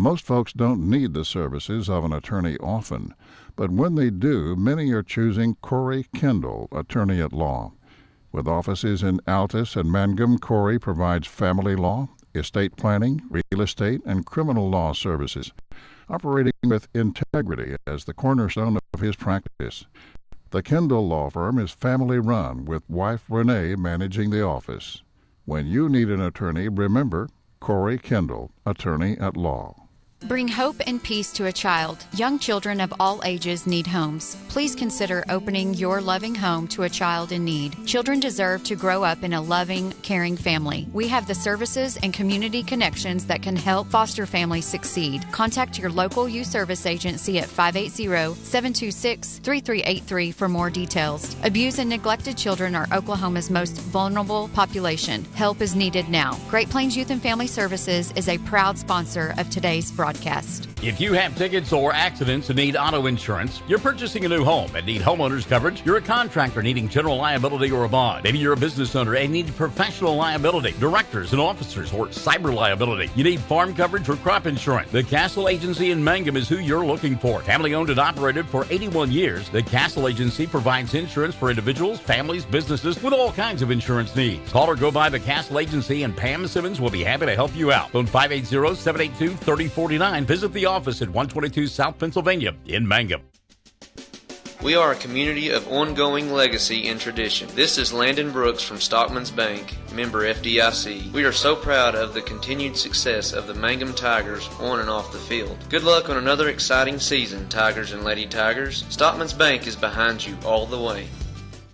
Most folks don't need the services of an attorney often, but when they do, many are choosing Corey Kendall, attorney at law. With offices in Altus and Mangum, Corey provides family law, estate planning, real estate, and criminal law services, operating with integrity as the cornerstone of his practice. The Kendall Law Firm is family-run, with wife Renee managing the office. When you need an attorney, remember Corey Kendall, attorney at law. Bring hope and peace to a child. Young children of all ages need homes. Please consider opening your loving home to a child in need. Children deserve to grow up in a loving, caring family. We have the services and community connections that can help foster families succeed. Contact your local youth service agency at 580-726-3383 for more details. Abused and neglected children are Oklahoma's most vulnerable population. Help is needed now. Great Plains Youth and Family Services is a proud sponsor of today's broadcast. If you have tickets or accidents and need auto insurance, you're purchasing a new home and need homeowners coverage, you're a contractor needing general liability or a bond, maybe you're a business owner and need professional liability, directors and officers, or cyber liability, you need farm coverage or crop insurance, the Castle Agency in Mangum is who you're looking for. Family owned and operated for 81 years, the Castle Agency provides insurance for individuals, families, businesses with all kinds of insurance needs. Call or go by the Castle Agency and Pam Simmons will be happy to help you out. Phone 580-782-3049. Visit the office at 122 South Pennsylvania in Mangum. We are a community of ongoing legacy and tradition. This is Landon Brooks from Stockman's Bank, member FDIC. We are so proud of the continued success of the Mangum Tigers on and off the field. Good luck on another exciting season, Tigers and Lady Tigers. Stockman's Bank is behind you all the way.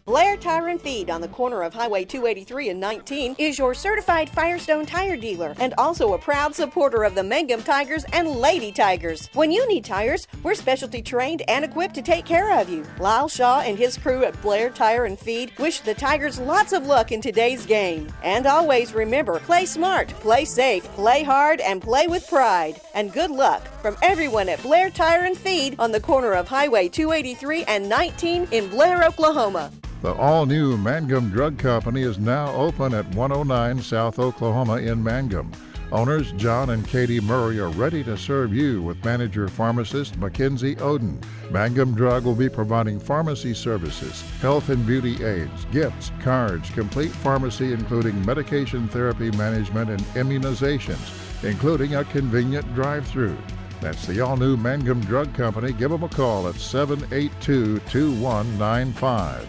Blair Tire and Feed on the corner of Highway 283 and 19 is your certified Firestone tire dealer and also a proud supporter of the Mangum Tigers and Lady Tigers. When you need tires, we're specialty trained and equipped to take care of you. Lyle Shaw and his crew at Blair Tire and Feed wish the Tigers lots of luck in today's game. And always remember, play smart, play safe, play hard, and play with pride. And good luck from everyone at Blair Tire and Feed on the corner of Highway 283 and 19 in Blair, Oklahoma. The all-new Mangum Drug Company is now open at 109 South Oklahoma in Mangum. Owners John and Katie Murray are ready to serve you with manager pharmacist Mackenzie Oden. Mangum Drug will be providing pharmacy services, health and beauty aids, gifts, cards, complete pharmacy including medication therapy management and immunizations, including a convenient drive-through. That's the all-new Mangum Drug Company. Give them a call at 782-2195.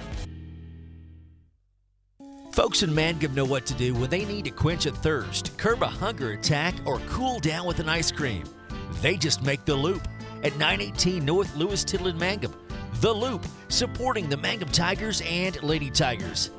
Folks in Mangum know what to do when they need to quench a thirst, curb a hunger attack, or cool down with an ice cream. They just make The Loop at 918 North Lewis Tittle in Mangum. The Loop, supporting the Mangum Tigers and Lady Tigers.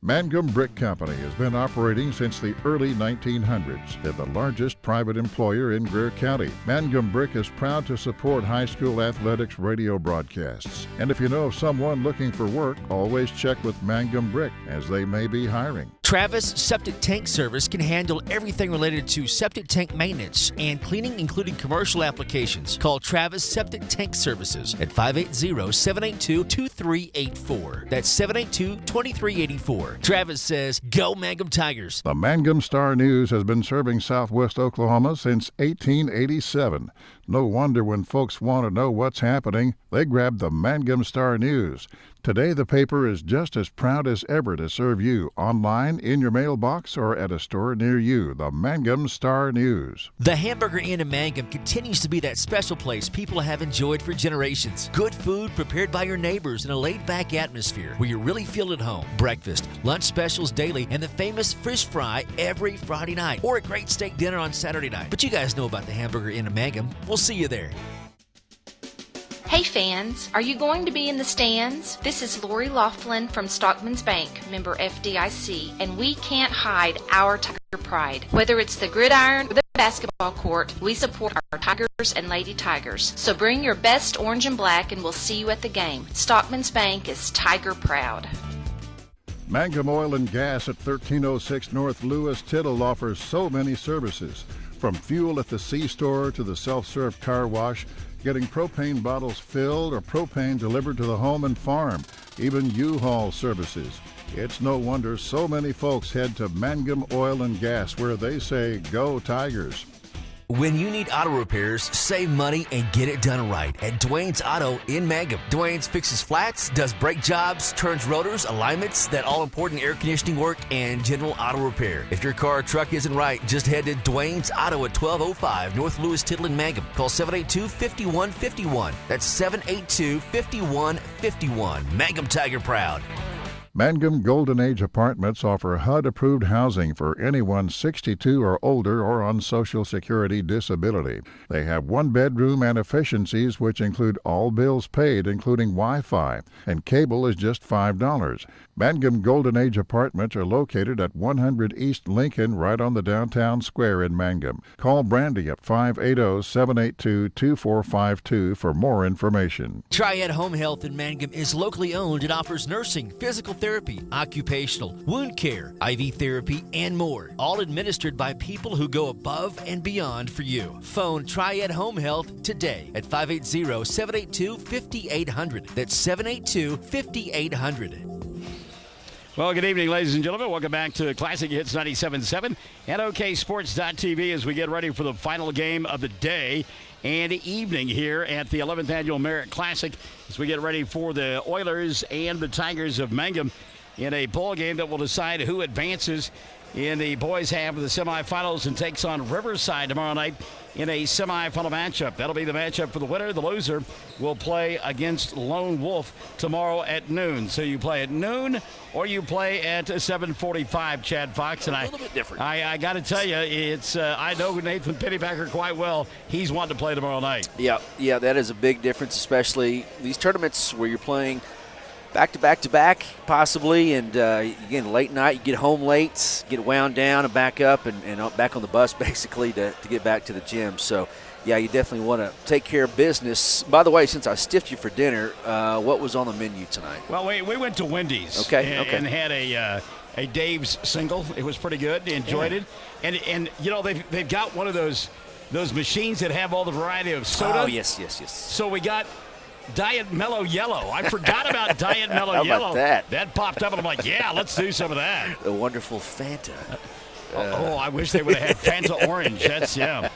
Mangum Brick Company has been operating since the early 1900s. They're the largest private employer in Greer County. Mangum Brick is proud to support high school athletics radio broadcasts. And if you know of someone looking for work, always check with Mangum Brick, as they may be hiring. Travis Septic Tank Service can handle everything related to septic tank maintenance and cleaning, including commercial applications. Call Travis Septic Tank Services at 580-782-2384. That's 782-2384. Travis says, go Mangum Tigers. The Mangum Star News has been serving southwest Oklahoma since 1887. No wonder when folks want to know what's happening, they grab the Mangum Star News. Today, the paper is just as proud as ever to serve you online, in your mailbox, or at a store near you. The Mangum Star News. The Hamburger Inn in Mangum continues to be that special place people have enjoyed for generations. Good food prepared by your neighbors in a laid-back atmosphere where you really feel at home. Breakfast, lunch specials daily, and the famous fish fry every Friday night, or a great steak dinner on Saturday night. But you guys know about the Hamburger Inn in Mangum. We'll see you there. Hey fans, are you going to be in the stands? This is Lori Laughlin from Stockman's Bank, member FDIC, and we can't hide our Tiger pride. Whether it's the gridiron or the basketball court, we support our Tigers and Lady Tigers. So bring your best orange and black and we'll see you at the game. Stockman's Bank is Tiger proud. Mangum Oil and Gas at 1306 North Lewis Tittle offers so many services. From fuel at the C-store to the self-serve car wash, getting propane bottles filled or propane delivered to the home and farm, even U-Haul services. It's no wonder so many folks head to Mangum Oil and Gas, where they say, go Tigers. When you need auto repairs, save money and get it done right at Dwayne's Auto in Mangum. Dwayne's fixes flats, does brake jobs, turns rotors, alignments, that all-important air conditioning work, and general auto repair. If your car or truck isn't right, just head to Dwayne's Auto at 1205 North Lewis Tittle in Mangum. Call 782-5151. That's 782-5151. Mangum Tiger proud. Mangum Golden Age Apartments offer HUD-approved housing for anyone 62 or older or on Social Security disability. They have one-bedroom and efficiencies which include all bills paid, including Wi-Fi, and cable is just $5. Mangum Golden Age Apartments are located at 100 East Lincoln, right on the downtown square in Mangum. Call Brandy at 580-782-2452 for more information. Triad Home Health in Mangum is locally owned and offers nursing, physical therapy, occupational, wound care, IV therapy, and more. All administered by people who go above and beyond for you. Phone Triad Home Health today at 580-782-5800. That's 782-5800. Well, good evening, ladies and gentlemen. Welcome back to Classic Hits 97.7 and OKSports.tv as we get ready for the final game of the day and evening here at the 11th Annual Merritt Classic as we get ready for the Oilers and the Tigers of Mangum in a ball game that will decide who advances in the boys' half of the semifinals and takes on Riverside tomorrow night in a semifinal matchup. That'll be the matchup for the winner. The loser will play against Lone Wolf tomorrow at noon. So you play at noon or you play at 7:45, Chad Fox. And a little bit different. I got to tell you, it's I know Nathan Pennypacker quite well. He's wanting to play tomorrow night. Yeah, that is a big difference, especially these tournaments where you're playing back-to-back, possibly, and again, late night, you get home late, get wound down and back up and back on the bus, basically, to get back to the gym. So, yeah, you definitely want to take care of business. By the way, since I stiffed you for dinner, what was on the menu tonight? Well, we went to Wendy's and had a Dave's single. It was pretty good. Enjoyed it. And you know, they've got one of those machines that have all the variety of soda. Oh, yes. So we got Diet Mellow Yellow. I forgot about Diet Mellow How Yellow. about that? That popped up, and I'm like, yeah, let's do some of that. The wonderful Fanta. I wish they would have had Fanta Orange. That's, yeah.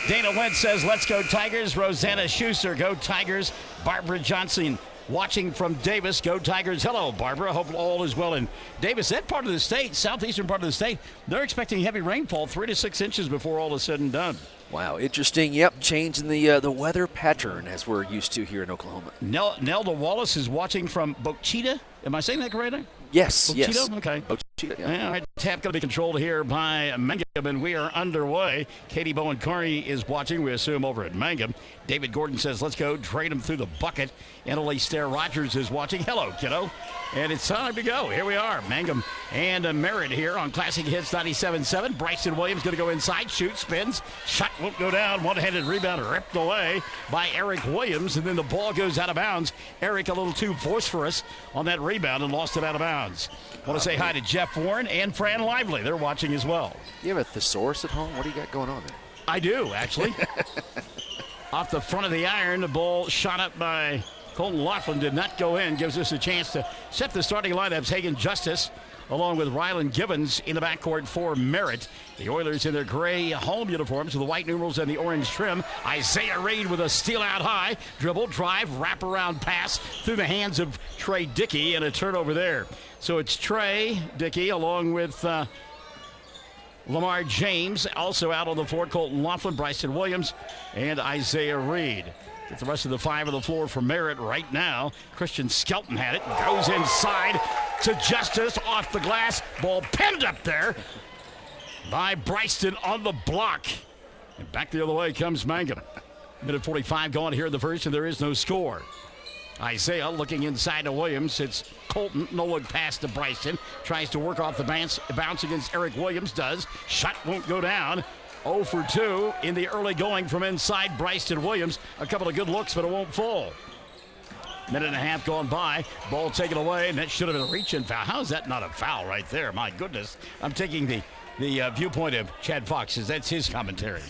Dana Wentz says, let's go Tigers. Rosanna Schuster, go Tigers. Barbara Johnson watching from Davis, go Tigers. Hello, Barbara. Hope all is well in Davis. That part of the state, southeastern part of the state, they're expecting heavy rainfall, 3 to 6 inches before all is said and done. Wow, interesting. Yep, change in the weather pattern as we're used to here in Oklahoma. Nelda Wallace is watching from Bochita. Am I saying that correctly? Yes, Bochita? yes. Okay. Bochita, yeah. All right, tap going to be controlled here by Mangum, and we are underway. Katie Bowen-Carney is watching, we assume, over at Mangum. David Gordon says, let's go trade him through the bucket. Emily Stair Rogers is watching. Hello, kiddo. And it's time to go. Here we are, Mangum and Merritt here on Classic Hits 97.7. Bryson Williams going to go inside, shoot, spins. Shot won't go down. One-handed rebound ripped away by Eric Williams, and then the ball goes out of bounds. Eric a little too boisterous on that rebound and lost it out of bounds. Want to say hi to Jeff Warren and Fran Lively. They're watching as well. You have a thesaurus at home? What do you got going on there? I do, actually. Off the front of the iron, the ball shot up by Colton Laughlin did not go in. Gives us a chance to set the starting lineups. Hagen Justice along with Rylan Givens in the backcourt for Merritt. The Oilers in their gray home uniforms with the white numerals and the orange trim. Isaiah Reed with a steal out high. Dribble, drive, wraparound pass through the hands of Trey Dickey and a turnover there. So it's Trey Dickey along with Lamar James, also out on the floor, Colton Laughlin, Bryson Williams, and Isaiah Reed. Get the rest of the 5 on the floor for Merritt right now. Christian Skelton had it, goes inside to Justice, off the glass, ball pinned up there by Bryston on the block. And back the other way comes Mangum. Minute 45 going here in the first, and there is no score. Isaiah looking inside to Williams. It's Colton. No look pass to Bryson. Tries to work off the bounce against Eric Williams. Does. Shot won't go down. 0 for 2 in the early going from inside Bryson Williams. A couple of good looks, but it won't fall. Minute and a half gone by. Ball taken away, and that should have been a reach-in foul. How is that not a foul right there? My goodness. I'm taking the viewpoint of Chad Fox, as that's his commentary.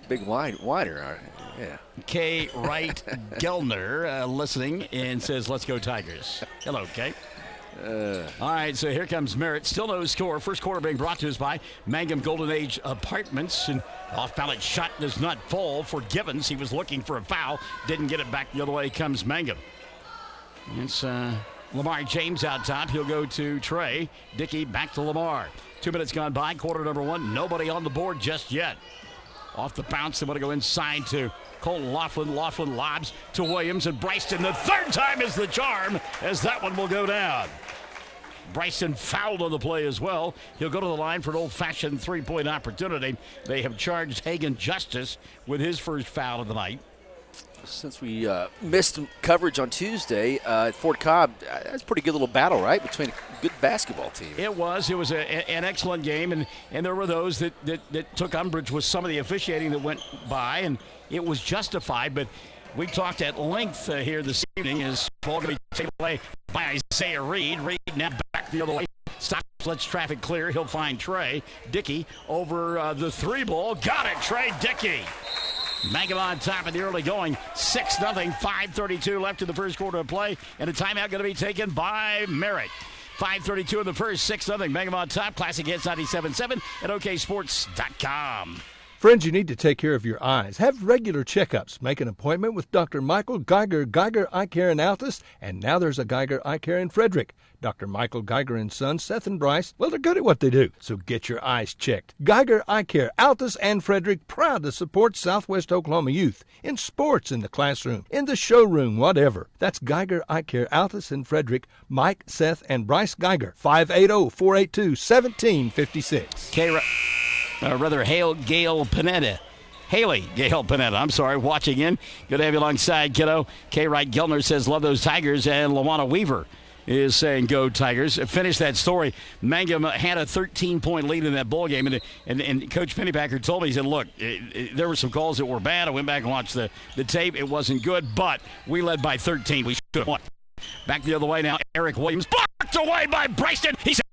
Big wider. Yeah. Kay Wright Gelner listening and says, let's go Tigers. Hello, Kay. All right, so here comes Merritt. Still no score. First quarter being brought to us by Mangum Golden Age Apartments. And off-balance shot does not fall for Givens. He was looking for a foul. Didn't get it back. The other way comes Mangum. It's Lamar James out top. He'll go to Trey. Dickey back to Lamar. 2 minutes gone by. Quarter number one. Nobody on the board just yet. Off the bounce, they want to go inside to Colton Laughlin. Laughlin lobs to Williams, and Bryson, the third time is the charm, as that one will go down. Bryson fouled on the play as well. He'll go to the line for an old-fashioned three-point opportunity. They have charged Hagan Justice with his first foul of the night. Since we missed coverage on Tuesday, Fort Cobb, that's a pretty good little battle, right, between a good basketball team. It was. It was an excellent game, and there were those that took umbrage with some of the officiating that went by, and it was justified. But we talked at length here this evening as ball going to be taken away by Isaiah Reed. Reed now back the other way. Stops, lets traffic clear. He'll find Trey. Dickey over the three ball. Got it, Trey Dickey. Mangum on top of the early going, 6-0, 5:32 left in the first quarter of play, and a timeout going to be taken by Merritt. 5:32 in the first, 6-0, Mangum on top. Classic Hits 97.7 at oksports.com. Friends, you need to take care of your eyes. Have regular checkups. Make an appointment with Dr. Michael Geiger, Geiger Eye Care in Altus, and now there's a Geiger Eye Care in Frederick. Dr. Michael Geiger and Sons, Seth and Bryce, well, they're good at what they do, so get your eyes checked. Geiger Eye Care, Altus and Frederick, proud to support Southwest Oklahoma youth in sports, in the classroom, in the showroom, whatever. That's Geiger Eye Care, Altus and Frederick, Mike, Seth, and Bryce Geiger, 580-482-1756. Haley Gale Panetta, I'm sorry, watching in. Good to have you alongside, kiddo. K. Wright Gilner says, love those Tigers, and LaWanna Weaver is saying, go Tigers. Finish that story. Mangum had a 13-point lead in that ball game, and Coach Pennypacker told me, he said, look, there were some calls that were bad. I went back and watched the tape. It wasn't good, but we led by 13. We should have won. Back the other way now, Eric Williams, blocked away by Bryson. He said,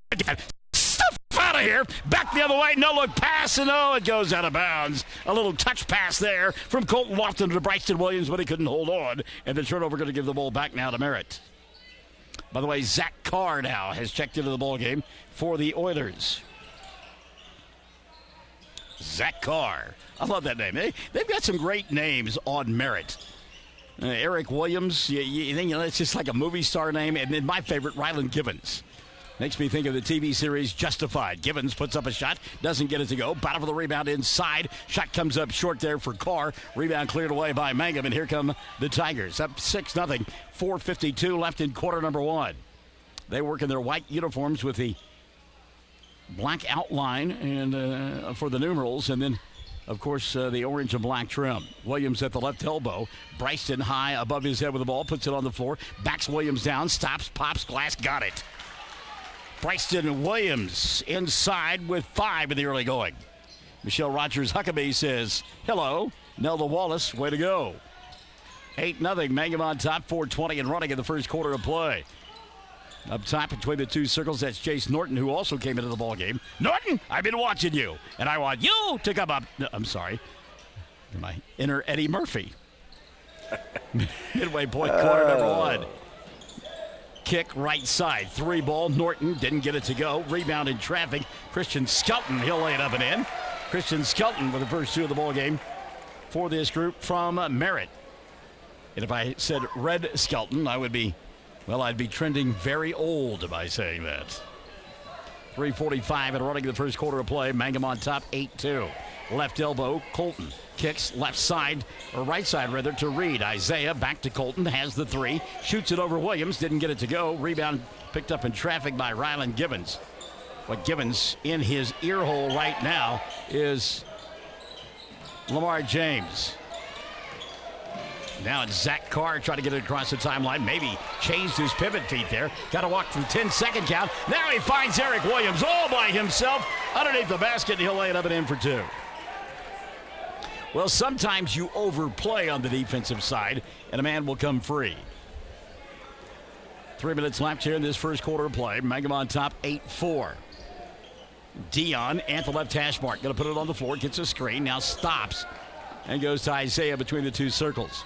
out of here. Back the other way. No look pass, and it goes out of bounds. A little touch pass there from Colton Lofton to Bryson Williams, but he couldn't hold on. And the turnover going to give the ball back now to Merritt. By the way, Zach Carr now has checked into the ball game for the Oilers. Zach Carr. I love that name. They've got some great names on Merritt. Eric Williams, you think it's just like a movie star name. And then my favorite, Ryland Givens. Makes me think of the TV series Justified. Givens puts up a shot, doesn't get it to go. Battle for the rebound inside. Shot comes up short there for Carr. Rebound cleared away by Mangum, and here come the Tigers. Up 6-0, 4:52 left in quarter number one. They work in their white uniforms with the black outline and for the numerals, and then, of course, the orange and black trim. Williams at the left elbow. Bryson high above his head with the ball, puts it on the floor, backs Williams down, stops, pops, glass, got it. Bryson Williams inside with 5 in the early going. Michelle Rogers Huckabee says, hello. Nelda Wallace, way to go. 8-0, Mangum on top, 4:20 and running in the first quarter of play. Up top between the two circles, that's Chase Norton, who also came into the ball game. Norton, I've been watching you, and I want you to come up. No, I'm sorry. My inner Eddie Murphy. Midway point, quarter number one. Kick right side. 3 ball. Norton didn't get it to go. Rebound in traffic. Christian Skelton, he'll lay it up and in. Christian Skelton with the first 2 of the ball game for this group from Merritt. And if I said Red Skelton, I'd be trending very old by saying that. 3:45 and running the first quarter of play. Mangum on top, 8-2. Left elbow, Colton kicks left side, or right side rather, to Reed. Isaiah back to Colton, has the 3, shoots it over Williams, didn't get it to go. Rebound picked up in traffic by Ryland Givens. But Givens in his ear hole right now is Lamar James. Now it's Zach Carr trying to get it across the timeline. Maybe changed his pivot feet there. Got to walk to the 10-second count. Now he finds Eric Williams all by himself underneath the basket, and he'll lay it up and in for 2. Well, sometimes you overplay on the defensive side, and a man will come free. 3 minutes left here in this first quarter of play. Mangum on top, 8-4. Dion at the left hash mark. Going to put it on the floor, gets a screen, now stops, and goes to Isaiah between the two circles.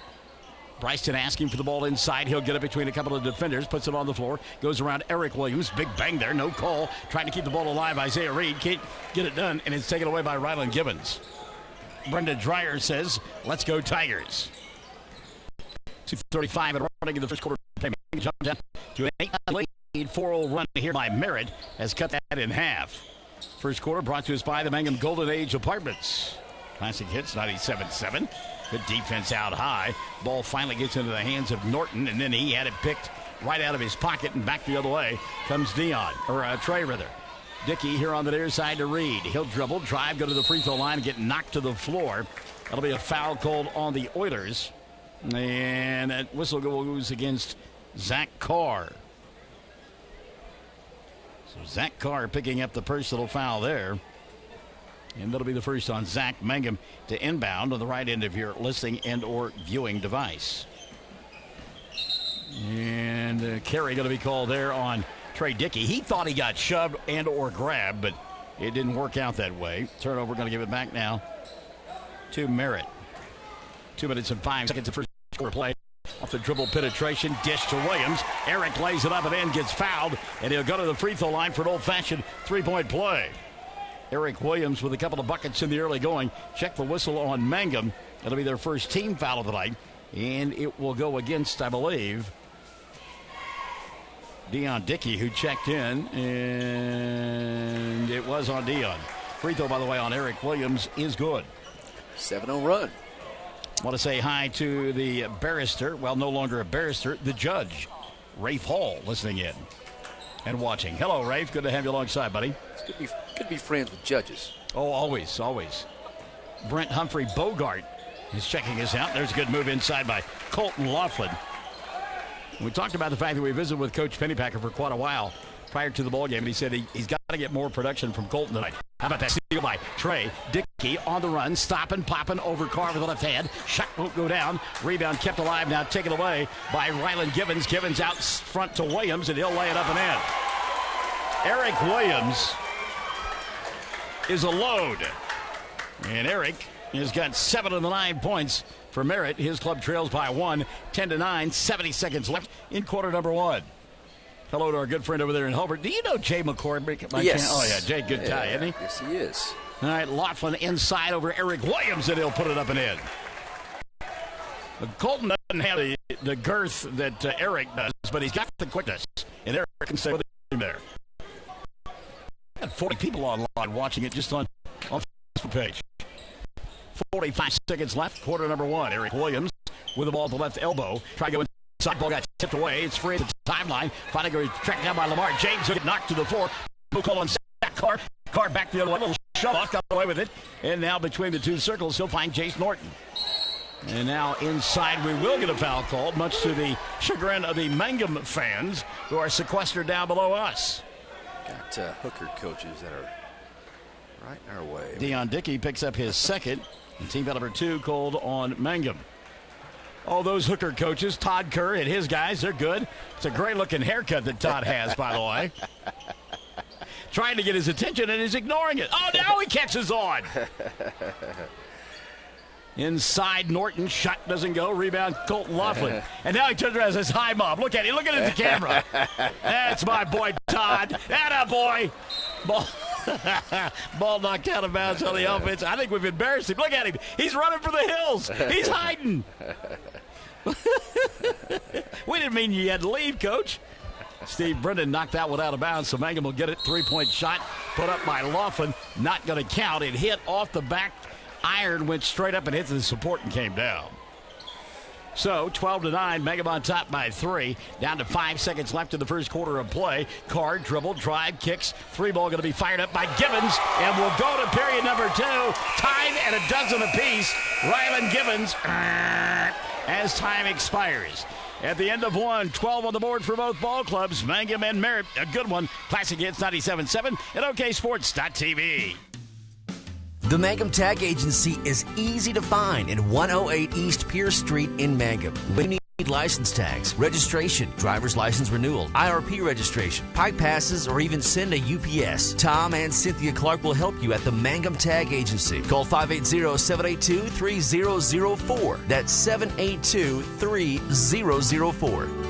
Bryson asking for the ball inside. He'll get it between a couple of defenders, puts it on the floor, goes around Eric Williams. Big bang there, no call. Trying to keep the ball alive. Isaiah Reed can't get it done, and it's taken away by Ryland Gibbons. Brenda Dreyer says, let's go Tigers. 2:35 and running in the first quarter. Jump down to an 8-9 lead. 4-0 run here by Merritt has cut that in half. First quarter brought to us by the Mangum Golden Age Apartments. Classic Hits 97.7. Good defense out high. Ball finally gets into the hands of Norton, and then he had it picked right out of his pocket, and back the other way comes Trey rather. Dickey here on the near side to Reed. He'll dribble, drive, go to the free throw line, and get knocked to the floor. That'll be a foul called on the Oilers. And that whistle goes against Zach Carr. So Zach Carr picking up the personal foul there. And that'll be the first on Zach. Mangum to inbound on the right end of your listening and or viewing device. And carry going to be called there on Trey Dickey. He thought he got shoved and or grabbed, but it didn't work out that way. Turnover, going to give it back now to Merritt. 2 minutes and 5 seconds of first quarter play. Off the dribble penetration, dish to Williams. Eric lays it up and in, gets fouled, and he'll go to the free throw line for an old-fashioned three-point play. Eric Williams with a couple of buckets in the early going. Check the whistle on Mangum. It'll be their first team foul of the night, and it will go against, I believe, Dion Dickey, who checked in, and it was on Dion. Free throw, by the way, on Eric Williams is good. 7-0 run. Want to say hi to the barrister, well, no longer a barrister, the judge, Rafe Hall, listening in and watching. Hello, Rafe. Good to have you alongside, buddy. It's good to be friends with judges. Oh, always, always. Brent Humphrey Bogart is checking us out. There's a good move inside by Colton Laughlin. We talked about the fact that we visited with Coach Pennypacker for quite a while prior to the ballgame, and he said he's got to get more production from Colton tonight. How about that steal by Trey Dickey on the run, stopping, popping over Carr with the left hand. Shot won't go down. Rebound kept alive, now taken away by Ryland Gibbons. Gibbons out front to Williams, and he'll lay it up and in. Eric Williams is a load. And Eric has got 7 of the 9 points for Merritt. His club trails by 1, 10-9, 70 seconds left in quarter number 1. Hello to our good friend over there in Hobart. Do you know Jay McCormick? Yes. Oh, yeah, Jay, good guy, isn't he? Yes, he is. All right, Laughlin inside over Eric Williams, and he'll put it up and in. But Colton doesn't have the girth that Eric does, but he's got the quickness, and Eric can stay with him there. Got 40 people online watching it just on the Facebook page. 45 seconds left, quarter number 1. Eric Williams with the ball at the left elbow. Try to go inside, ball got tipped away. It's free at the timeline. Finally going tracked down by Lamar James. He'll get knocked to the floor. Call on Zach Carr. Carr back the other way. A little shove off, got away with it. And now between the two circles, he'll find Jace Norton. And now inside, we will get a foul called, much to the chagrin of the Mangum fans who are sequestered down below us. Got hooker coaches that are right in our way. Dion Dickey picks up his second, and team foul number 2 called on Mangum. Oh, those hooker coaches, Todd Kerr and his guys, they're good. It's a great-looking haircut that Todd has, by the way. Trying to get his attention, and he's ignoring it. Oh, now he catches on. Inside, Norton, shot doesn't go. Rebound, Colton Laughlin. And now he turns around and says, hi, Mom. Look at him. Look at the camera. That's my boy, Todd. Atta boy. Ball knocked out of bounds on the offense. I think we've embarrassed him. Look at him. He's running for the hills. He's hiding. We didn't mean you had to leave, Coach. Steve Brendan knocked that one out of bounds, so Mangum will get it. 3-point shot put up by Laughlin. Not going to count. It hit off the back iron, went straight up and hit the support and came down. So 12-9, Mangum on top by 3. Down to 5 seconds left in the first quarter of play. Carr, dribble, drive, kicks. 3-ball going to be fired up by Gibbons, and we'll go to period number 2. Tied at a dozen apiece. Ryland Gibbons as time expires. At the end of 1, 12 on the board for both ball clubs. Mangum and Merritt, a good one. Classic Hits 97.7 and OKSports.tv. The Mangum Tag Agency is easy to find in 108 East Pierce Street in Mangum. When you need Need license tags, registration, driver's license renewal, IRP registration, pipe passes, or even send a UPS. Tom and Cynthia Clark will help you at the Mangum Tag Agency. Call 580-782-3004. That's 782-3004.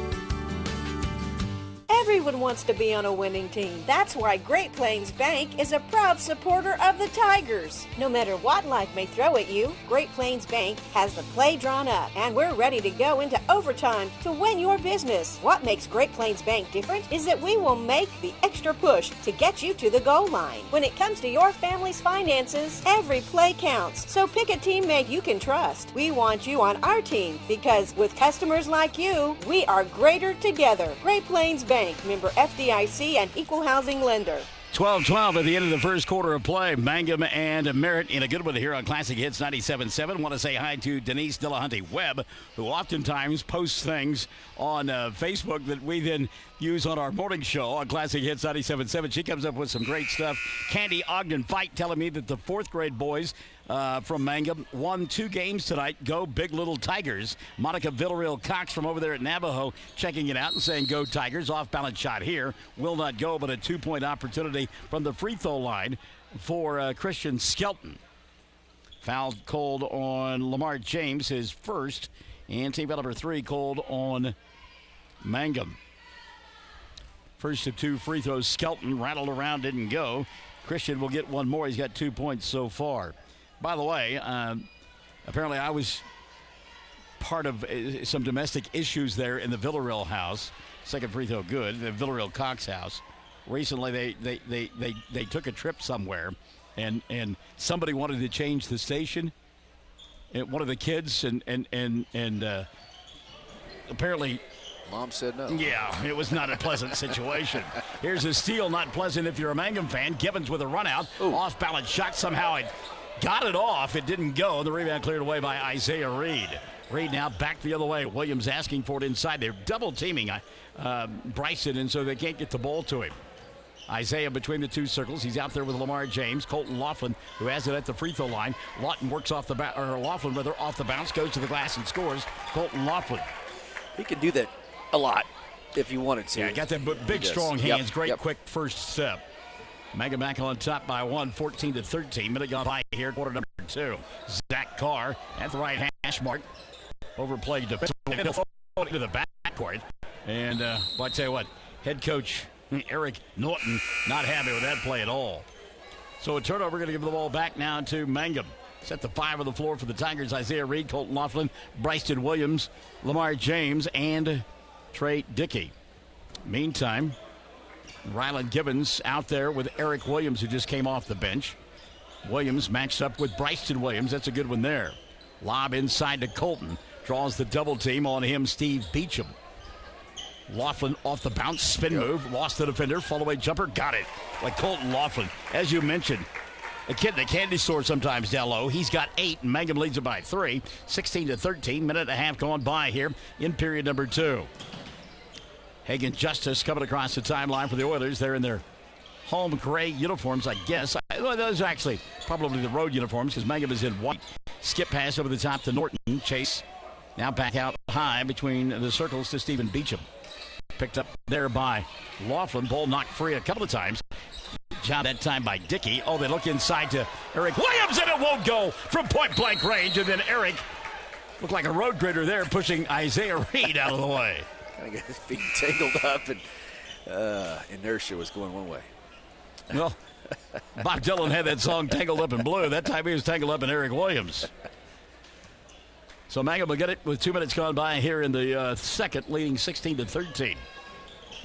Everyone wants to be on a winning team. That's why Great Plains Bank is a proud supporter of the Tigers. No matter what life may throw at you, Great Plains Bank has the play drawn up, and we're ready to go into overtime to win your business. What makes Great Plains Bank different is that we will make the extra push to get you to the goal line. When it comes to your family's finances, every play counts. So pick a teammate you can trust. We want you on our team because with customers like you, we are greater together. Great Plains Bank, member FDIC and equal housing lender. 12-12 at the end of the first quarter of play. Mangum and Merritt in a good one here on Classic Hits 97.7. Want to say hi to Denise Dillahunty-Webb, who oftentimes posts things on Facebook that we then use on our morning show on Classic Hits 97.7. She comes up with some great stuff. Candy Ogden Fight telling me that the fourth grade boys from Mangum won 2 games tonight. Go Big Little Tigers. Monica Villarreal Cox from over there at Navajo checking it out and saying go Tigers. Off balance shot here. Will not go, but a 2-point opportunity from the free throw line for Christian Skelton. Fouled cold on Lamar James, his first. And team foul number 3 cold on Mangum. First of 2 free throws. Skelton rattled around, didn't go. Christian will get one more. He's got 2 points so far. By the way, apparently I was part of some domestic issues there in the Villarreal house. Second free throw good. The Villarreal Cox house. Recently they took a trip somewhere, and somebody wanted to change the station. And one of the kids and apparently. Mom said no. Yeah, it was not a pleasant situation. Here's a steal, not pleasant if you're a Mangum fan. Gibbons with a run out. Off balance shot. Somehow it got it off. It didn't go. The rebound cleared away by Isaiah Reed. Reed now back the other way. Williams asking for it inside. They're double teaming Bryson, and so they can't get the ball to him. Isaiah between the 2 circles. He's out there with Lamar James. Colton Laughlin, who has it at the free throw line. Lawton works off the Laughlin rather off the bounce, goes to the glass and scores. Colton Laughlin. He can do that a lot if you wanted to. Yeah, got them big, strong hands. Great, quick first step. Mangum back on top by 1, 14-13. Minute gone by here, quarter number 2. Zach Carr at the right hash mark. Overplayed defensively into the backcourt. And I tell you what, head coach Eric Norton not happy with that play at all. So a turnover, going to give the ball back now to Mangum. Set the 5 on the floor for the Tigers. Isaiah Reed, Colton Laughlin, Bryson Williams, Lamar James, and Trey Dickey. Meantime, Ryland Gibbons out there with Eric Williams, who just came off the bench. Williams matched up with Bryson Williams. That's a good one there. Lob inside to Colton. Draws the double team on him, Steve Beecham. Laughlin off the bounce, spin move, lost the defender, fall away jumper, got it. Like Colton Laughlin, as you mentioned. A kid in the candy store sometimes down low. He's got 8, and Mangum leads it by 3. 16-13, minute and a half gone by here in period number 2. Hagen Justice coming across the timeline for the Oilers. They're in their home gray uniforms, I guess. Those are actually probably the road uniforms because Mangum is in white. Skip pass over the top to Norton. Chase now back out high between the circles to Stephen Beecham. Picked up there by Laughlin. Ball knocked free a couple of times. Job that time by Dickey. Oh, they look inside to Eric Williams, and it won't go from point-blank range. And then Eric looked like a road grader there, pushing Isaiah Reed out of the way. Kind of got his feet tangled up, and inertia was going one way. Well, Bob Dylan had that song Tangled Up in Blue. That time he was tangled up in Eric Williams. So Mangum will get it with 2 minutes gone by here in the second, leading 16-13.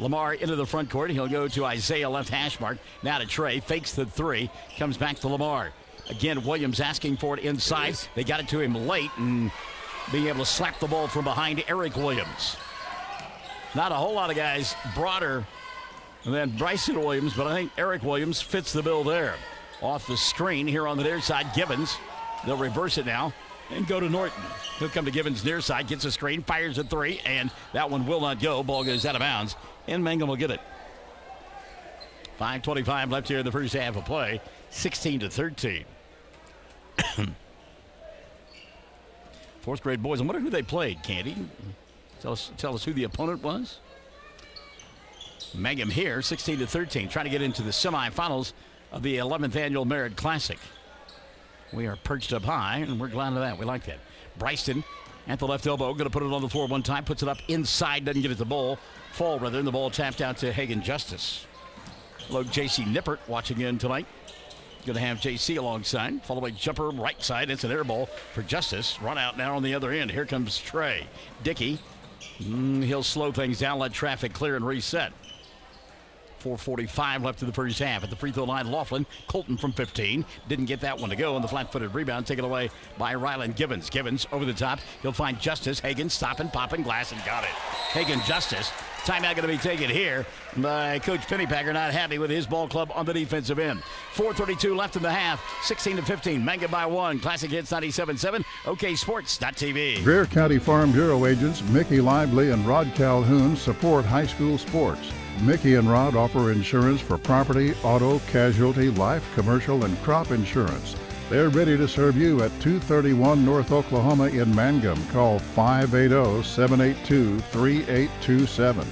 Lamar into the front court. He'll go to Isaiah, left hash mark. Now to Trey. Fakes the 3. Comes back to Lamar. Again, Williams asking for it inside. They got it to him late and being able to slap the ball from behind Eric Williams. Not a whole lot of guys broader than Bryson Williams, but I think Eric Williams fits the bill there. Off the screen here on the near side, Gibbons. They'll reverse it now and go to Norton. He'll come to Gibbons' near side, gets a screen, fires a 3, and that one will not go. Ball goes out of bounds, and Mangum will get it. 5:25 left here in the first half of play, 16-13. Fourth grade boys. I wonder who they played, Candy. Tell us who the opponent was. Mangum here, 16-13, trying to get into the semifinals of the 11th annual Merritt Classic. We are perched up high, and we're glad of that. We like that. Bryston at the left elbow, going to put it on the floor one time, puts it up inside, doesn't get it the ball. Fall, rather, and the ball tapped out to Hagen Justice. Hello, J.C. Nippert watching in tonight. Going to have J.C. alongside. Follow away jumper, right side. It's an air ball for Justice. Run out now on the other end. Here comes Trey. Dickey, he'll slow things down, let traffic clear and reset. 4:45 left in the first half. At the free throw line, Laughlin. Colton from 15. Didn't get that one to go, and the flat-footed rebound taken away by Ryland Gibbons. Gibbons over the top. He'll find Justice. Hagen stopping, popping glass, and got it. Hagen Justice. Timeout going to be taken here by Coach Pennypacker, not happy with his ball club on the defensive end. 4:32 left in the half. 16-15. Mangum by 1. Classic Hits 97.7. OKSports.tv. Greer County Farm Bureau agents Mickey Lively and Rod Calhoun support high school sports. Mickey and Rod offer insurance for property, auto, casualty, life, commercial, and crop insurance. They're ready to serve you at 231 North Oklahoma in Mangum. Call 580-782-3827.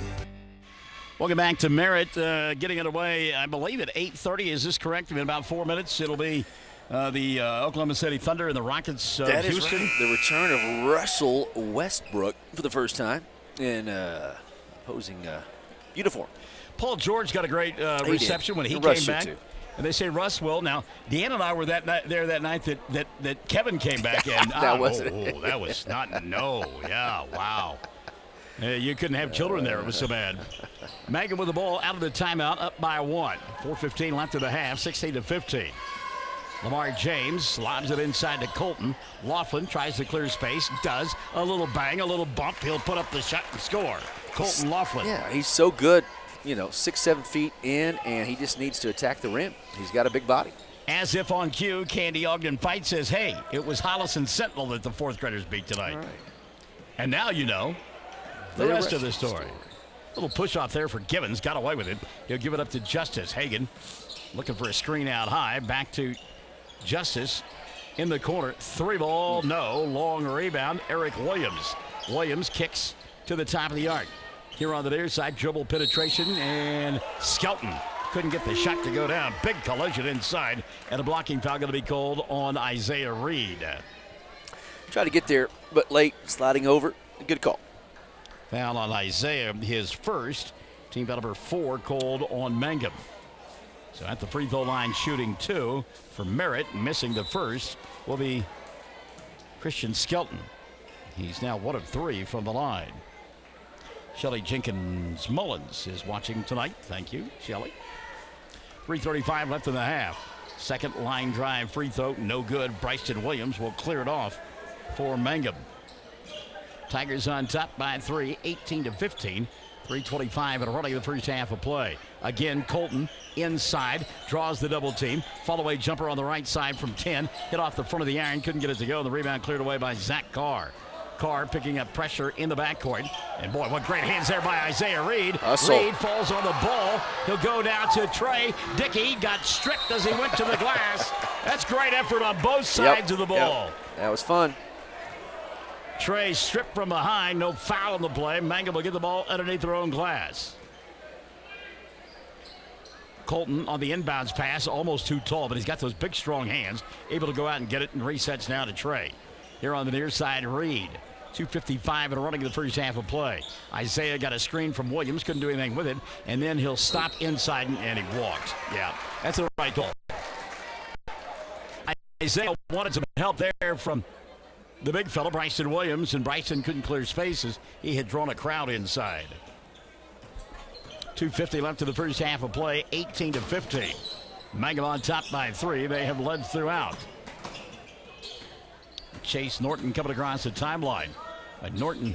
Welcome back to Merritt. Getting it away, I believe, at 8:30. Is this correct? In about 4 minutes, it'll be the Oklahoma City Thunder and the Rockets of Houston. Right. The return of Russell Westbrook for the first time in opposing uniform. Paul George got a great reception when he came back. And they say Russ will. Now, Deanna and I were there that night that Kevin came back in. That wasn't it. That was not, no. Yeah, wow. You couldn't have children there. It was so bad. Mangum with the ball out of the timeout, up by 1. 4:15 left in the half, 16-15. Lamar James lobs it inside to Colton. Laughlin tries to clear space, does. A little bang, a little bump. He'll put up the shot and score. Colton Laughlin. Yeah, he's so good. 6-7 feet in, and he just needs to attack the rim. He's got a big body. As if on cue, Candy Ogden Fight says, hey, it was Hollis and Sentinel that the fourth graders beat tonight. Right. And now you know the rest of the story. Little push off there for Gibbons. Got away with it. He'll give it up to Justice. Hagen looking for a screen out high. Back to Justice in the corner. 3-ball, no. Long rebound. Eric Williams. Williams kicks to the top of the arc. Here on the near side, dribble penetration, and Skelton couldn't get the shot to go down. Big collision inside, and a blocking foul going to be called on Isaiah Reed. Tried to get there, but late, sliding over. Good call. Foul on Isaiah, his first. Team foul number 4 called on Mangum. So at the free throw line, shooting 2 for Merritt. Missing the first will be Christian Skelton. He's now 1 of 3 from the line. Shelly Jenkins Mullins is watching tonight. Thank you, Shelly. 3:35 left in the half. Second line drive free throw, no good. Bryston Williams will clear it off for Mangum. Tigers on top by 3, 18-15. 3:25 and running the first half of play. Again, Colton inside, draws the double team. Fall away jumper on the right side from 10. Hit off the front of the iron, couldn't get it to go. The rebound cleared away by Zach Carr. Carr picking up pressure in the backcourt. And boy, what great hands there by Isaiah Reed. Reed falls on the ball. He'll go down to Trey. Dickey got stripped as he went to the glass. That's great effort on both sides of the ball. That was fun. Trey stripped from behind. No foul on the play. Mangum will get the ball underneath their own glass. Colton on the inbounds pass, almost too tall, but he's got those big, strong hands. Able to go out and get it, and resets now to Trey. Here on the near side, Reed. 2:55 and running the first half of play. Isaiah got a screen from Williams, couldn't do anything with it, and then he'll stop inside and he walked. Yeah, that's the right call. Isaiah wanted some help there from the big fella, Bryson Williams, and Bryson couldn't clear spaces. He had drawn a crowd inside. 2:50 left in the first half of play, 18-15. Mangum on top by 3. They have led throughout. Chase Norton coming across the timeline. Norton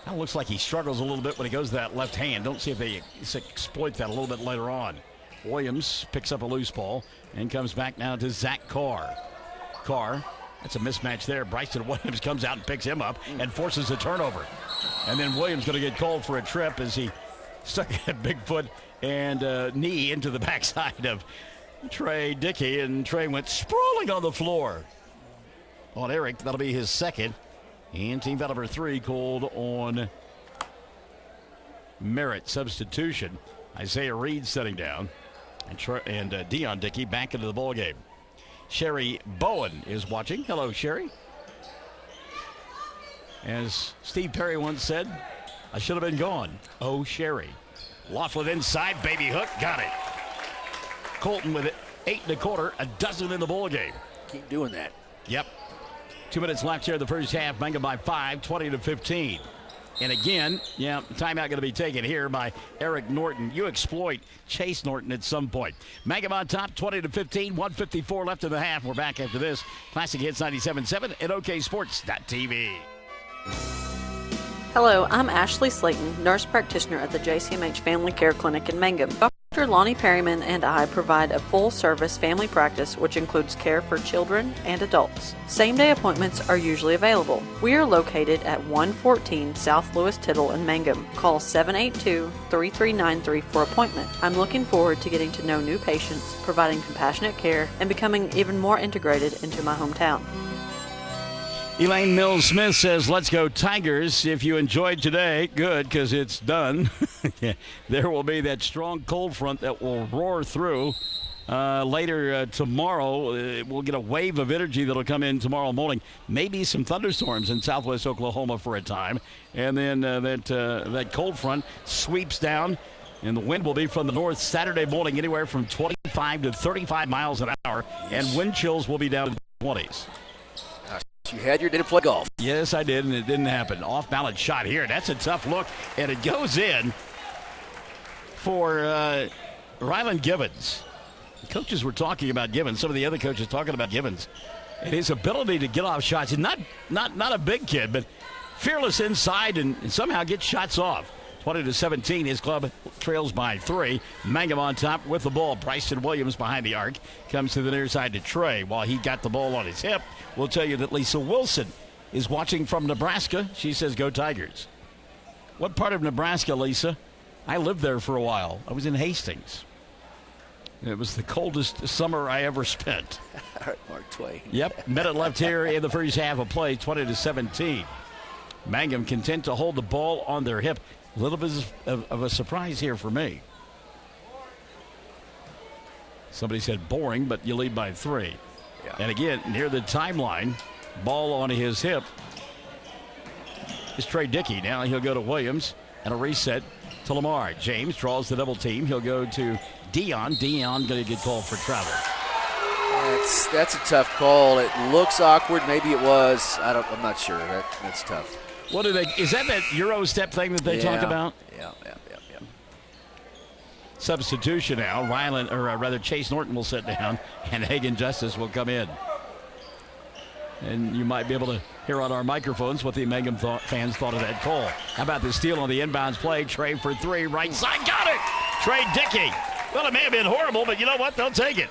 kind of looks like he struggles a little bit when he goes to that left hand. Don't see if they exploit that a little bit later on. Williams picks up a loose ball and comes back now to Zach Carr. Carr, that's a mismatch there. Bryson Williams comes out and picks him up and forces a turnover. And then Williams going to get called for a trip as he stuck a big foot and knee into the backside of Trey Dickey, and Trey went sprawling on the floor. On Eric, that'll be his second. And team foul number 3 called on Merritt substitution. Isaiah Reed sitting down, and Dion Dickey back into the ball game. Sherry Bowen is watching. Hello, Sherry. As Steve Perry once said, I should have been gone. Oh, Sherry. Laughlin inside, baby hook, got it. Colton with it, 8 1/4, a dozen in the ball game. Keep doing that. Yep. 2 minutes left here in the first half. Mangum by 5, 20-15. And again, timeout going to be taken here by Eric Norton. You exploit Chase Norton at some point. Mangum on top, 20-15, 1:54 left in the half. We're back after this. Classic Hits 97.7 and OKSports.tv. Hello, I'm Ashley Slayton, nurse practitioner at the JCMH Family Care Clinic in Mangum. Dr. Lonnie Perryman and I provide a full-service family practice which includes care for children and adults. Same-day appointments are usually available. We are located at 114 South Lewis Tittle in Mangum. Call 782-3393 for appointment. I'm looking forward to getting to know new patients, providing compassionate care, and becoming even more integrated into my hometown. Elaine Mills-Smith says, let's go Tigers. If you enjoyed today, good, because it's done. There will be that strong cold front that will roar through. Later tomorrow, we'll get a wave of energy that will come in tomorrow morning. Maybe some thunderstorms in southwest Oklahoma for a time. And then that cold front sweeps down, and the wind will be from the north Saturday morning anywhere from 25 to 35 miles an hour. And wind chills will be down to the 20s. You had your day to play golf. Yes, I did, and it didn't happen. Off-balance shot here. That's a tough look, and it goes in for Ryland Givens. The coaches were talking about Givens. Some of the other coaches talking about Givens and his ability to get off shots. And not a big kid, but fearless inside and somehow gets shots off. 20-17, his club trails by 3. Mangum on top with the ball. Bryson Williams behind the arc. Comes to the near side to Trey while he got the ball on his hip. We'll tell you that Lisa Wilson is watching from Nebraska. She says, go Tigers. What part of Nebraska, Lisa? I lived there for a while. I was in Hastings. It was the coldest summer I ever spent. All right, Mark Twain. Yep, minute left here in the first half of play, 20-17. Mangum content to hold the ball on their hip. A little bit of a surprise here for me. Somebody said boring, but you lead by 3. Yeah. And again, near the timeline, ball on his hip is Trey Dickey. Now he'll go to Williams and a reset to Lamar. James draws the double team. He'll go to Dion. Dion going to get called for travel. That's a tough call. It looks awkward. Maybe it was. I'm not sure. That's tough. What do they? Is that Euro step thing that they talk about? Yeah. Substitution now. Chase Norton will sit down, and Hagen Justice will come in. And you might be able to hear on our microphones what the Mangum fans thought of that call. How about the steal on the inbounds play? Trey for 3, right side, got it. Trey Dickey. Well, it may have been horrible, but you know what? They'll take it.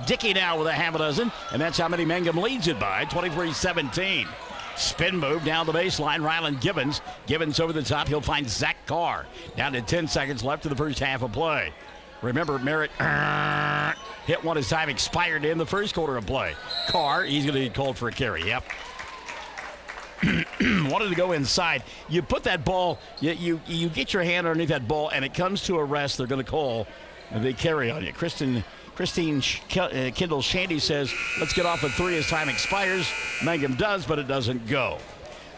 Dickey now with a half a dozen, and that's how many Mangum leads it by. 23-17. Spin move down the baseline. Ryland Givens. Givens over the top. He'll find Zach Carr. Down to 10 seconds left in the first half of play. Remember, Merritt hit one as time expired in the first quarter of play. Carr, he's going to get called for a carry. Yep. Wanted to go inside. You put that ball, you get your hand underneath that ball, and it comes to a rest. They're going to call the carry on you. Christine Kendall Shandy says, let's get off at 3 as time expires. Mangum does, but it doesn't go.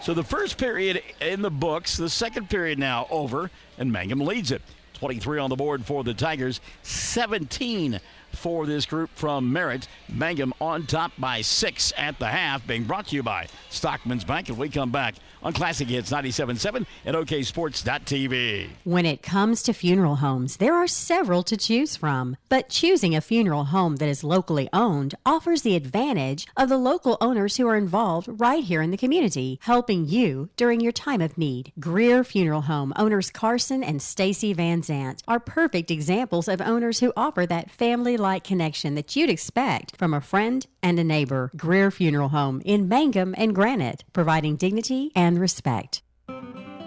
So the first period in the books, the second period now over, and Mangum leads it. 23 on the board for the Tigers, 17 for this group from Merritt. Mangum on top by 6 at the half, being brought to you by Stockman's Bank. And we come back on Classic Hits 97.7 and OKSports.tv. When it comes to funeral homes, there are several to choose from. But choosing a funeral home that is locally owned offers the advantage of the local owners who are involved right here in the community, helping you during your time of need. Greer Funeral Home owners Carson and Stacy Van Zant are perfect examples of owners who offer that family-like connection that you'd expect from a friend and a neighbor. Greer Funeral Home in Mangum and Granite, providing dignity and respect.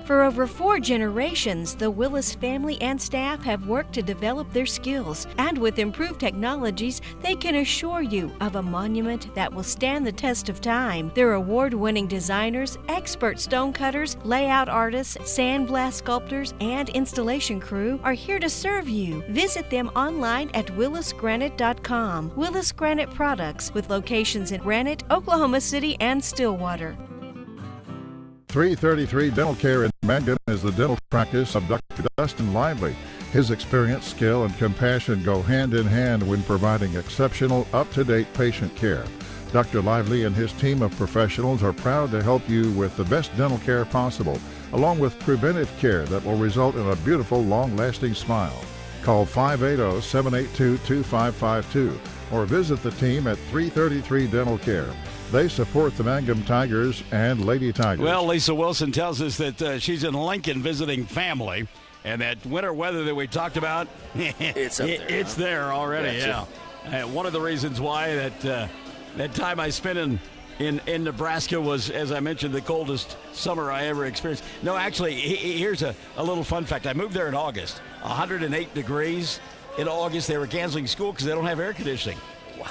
For over 4 generations, the Willis family and staff have worked to develop their skills, and with improved technologies, they can assure you of a monument that will stand the test of time. Their award-winning designers, expert stonecutters, layout artists, sandblast sculptors, and installation crew are here to serve you. Visit them online at willisgranite.com. Willis Granite Products, with locations in Granite, Oklahoma City, and Stillwater. 333 Dental Care in Mangum is the dental practice of Dr. Dustin Lively. His experience, skill, and compassion go hand in hand when providing exceptional, up-to-date patient care. Dr. Lively and his team of professionals are proud to help you with the best dental care possible, along with preventive care that will result in a beautiful, long-lasting smile. Call 580-782-2552 or visit the team at 333 Dental Care. They support the Mangum Tigers and Lady Tigers. Well, Lisa Wilson tells us that she's in Lincoln visiting family, and that winter weather that we talked about, it's up there. It's there already, yeah. One of the reasons why that time I spent in Nebraska was, as I mentioned, the coldest summer I ever experienced. No, actually, here's a little fun fact. I moved there in August, 108 degrees. In August, they were canceling school because they don't have air conditioning. Wow.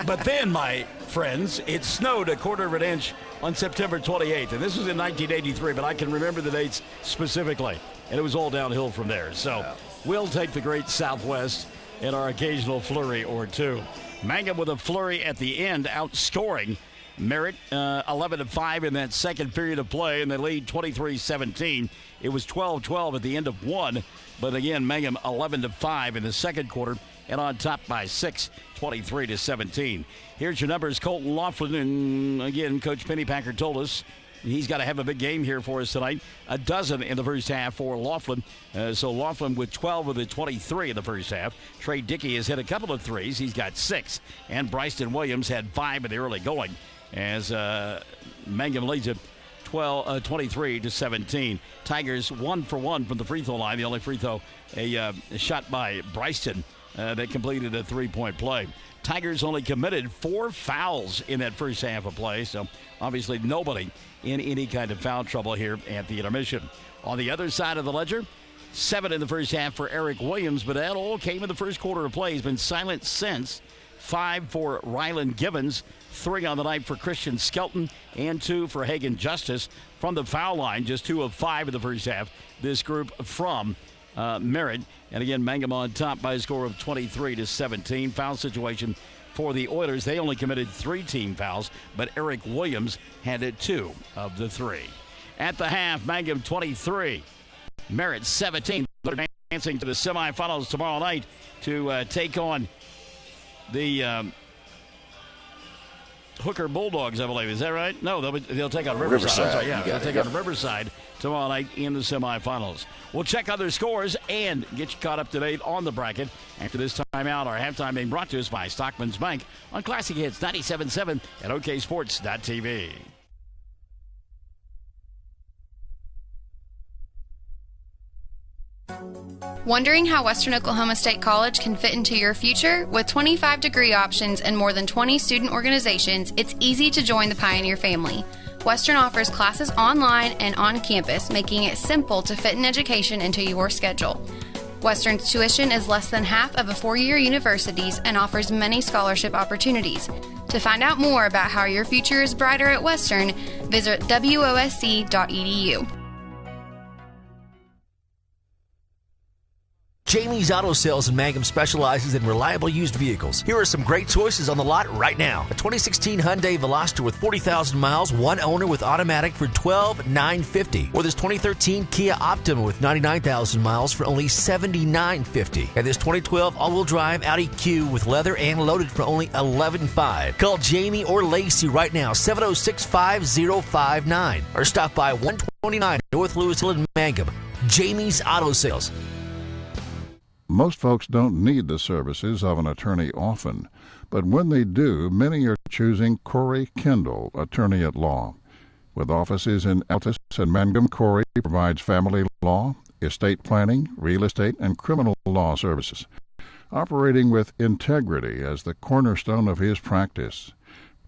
But then, my friends, it snowed a quarter of an inch on September 28th. And this was in 1983, but I can remember the dates specifically. And it was all downhill from there. So we'll take the great Southwest and our occasional flurry or two. Mangum with a flurry at the end, outscoring Merritt 11-5 in that second period of play, and they lead 23-17. It was 12-12 at the end of one, but again, Mangum 11-5 in the second quarter, and on top by 6, 23-17. Here's your numbers. Colton Laughlin, and again, Coach Pennypacker told us he's got to have a big game here for us tonight. A dozen in the first half for Laughlin. So Laughlin with 12 of the 23 in the first half. Trey Dickey has hit a couple of threes. He's got 6. And Bryson Williams had 5 in the early going as Mangum leads it 23-17. Tigers 1 for 1 from the free throw line. The only free throw, a shot by Bryson that completed a three-point play. Tigers only committed 4 fouls in that first half of play, so obviously nobody in any kind of foul trouble here at the intermission. On the other side of the ledger, 7 in the first half for Eric Williams, but that all came in the first quarter of play. He's been silent since. 5 for Rylan Givens, 3 on the night for Christian Skelton, and 2 for Hagen Justice. From the foul line, just 2 of 5 in the first half. This group from Merritt. And again, Mangum on top by a score of 23-17. Foul situation for the Oilers. They only committed 3 team fouls, but Eric Williams had 2 of the 3. At the half, Mangum 23, Merritt 17. They're advancing to the semifinals tomorrow night to take on the Hooker Bulldogs, I believe. Is that right? No, they'll take on Riverside. I'm sorry, yeah, they'll take on Riverside tomorrow night in the semifinals. We'll check other scores and get you caught up to date on the bracket after this timeout. Our halftime being brought to us by Stockman's Bank on Classic Hits 97.7 at OKSports.tv. Wondering how Western Oklahoma State College can fit into your future? With 25 degree options and more than 20 student organizations, it's easy to join the Pioneer family. Western offers classes online and on campus, making it simple to fit an education into your schedule. Western's tuition is less than half of a four-year university's and offers many scholarship opportunities. To find out more about how your future is brighter at Western, visit wosc.edu. Jamie's Auto Sales in Mangum specializes in reliable used vehicles. Here are some great choices on the lot right now. A 2016 Hyundai Veloster with 40,000 miles, one owner with automatic for $12,950. Or this 2013 Kia Optima with 99,000 miles for only $79,550. And this 2012 all-wheel drive Audi Q with leather and loaded for only $11,500. Call Jamie or Lacey right now, 706-5059. Or stop by 129 North Lewis Hill in Mangum. Jamie's Auto Sales. Most folks don't need the services of an attorney often, but when they do, many are choosing Corey Kendall, attorney at law. With offices in Altus and Mangum, Corey provides family law, estate planning, real estate, and criminal law services, operating with integrity as the cornerstone of his practice.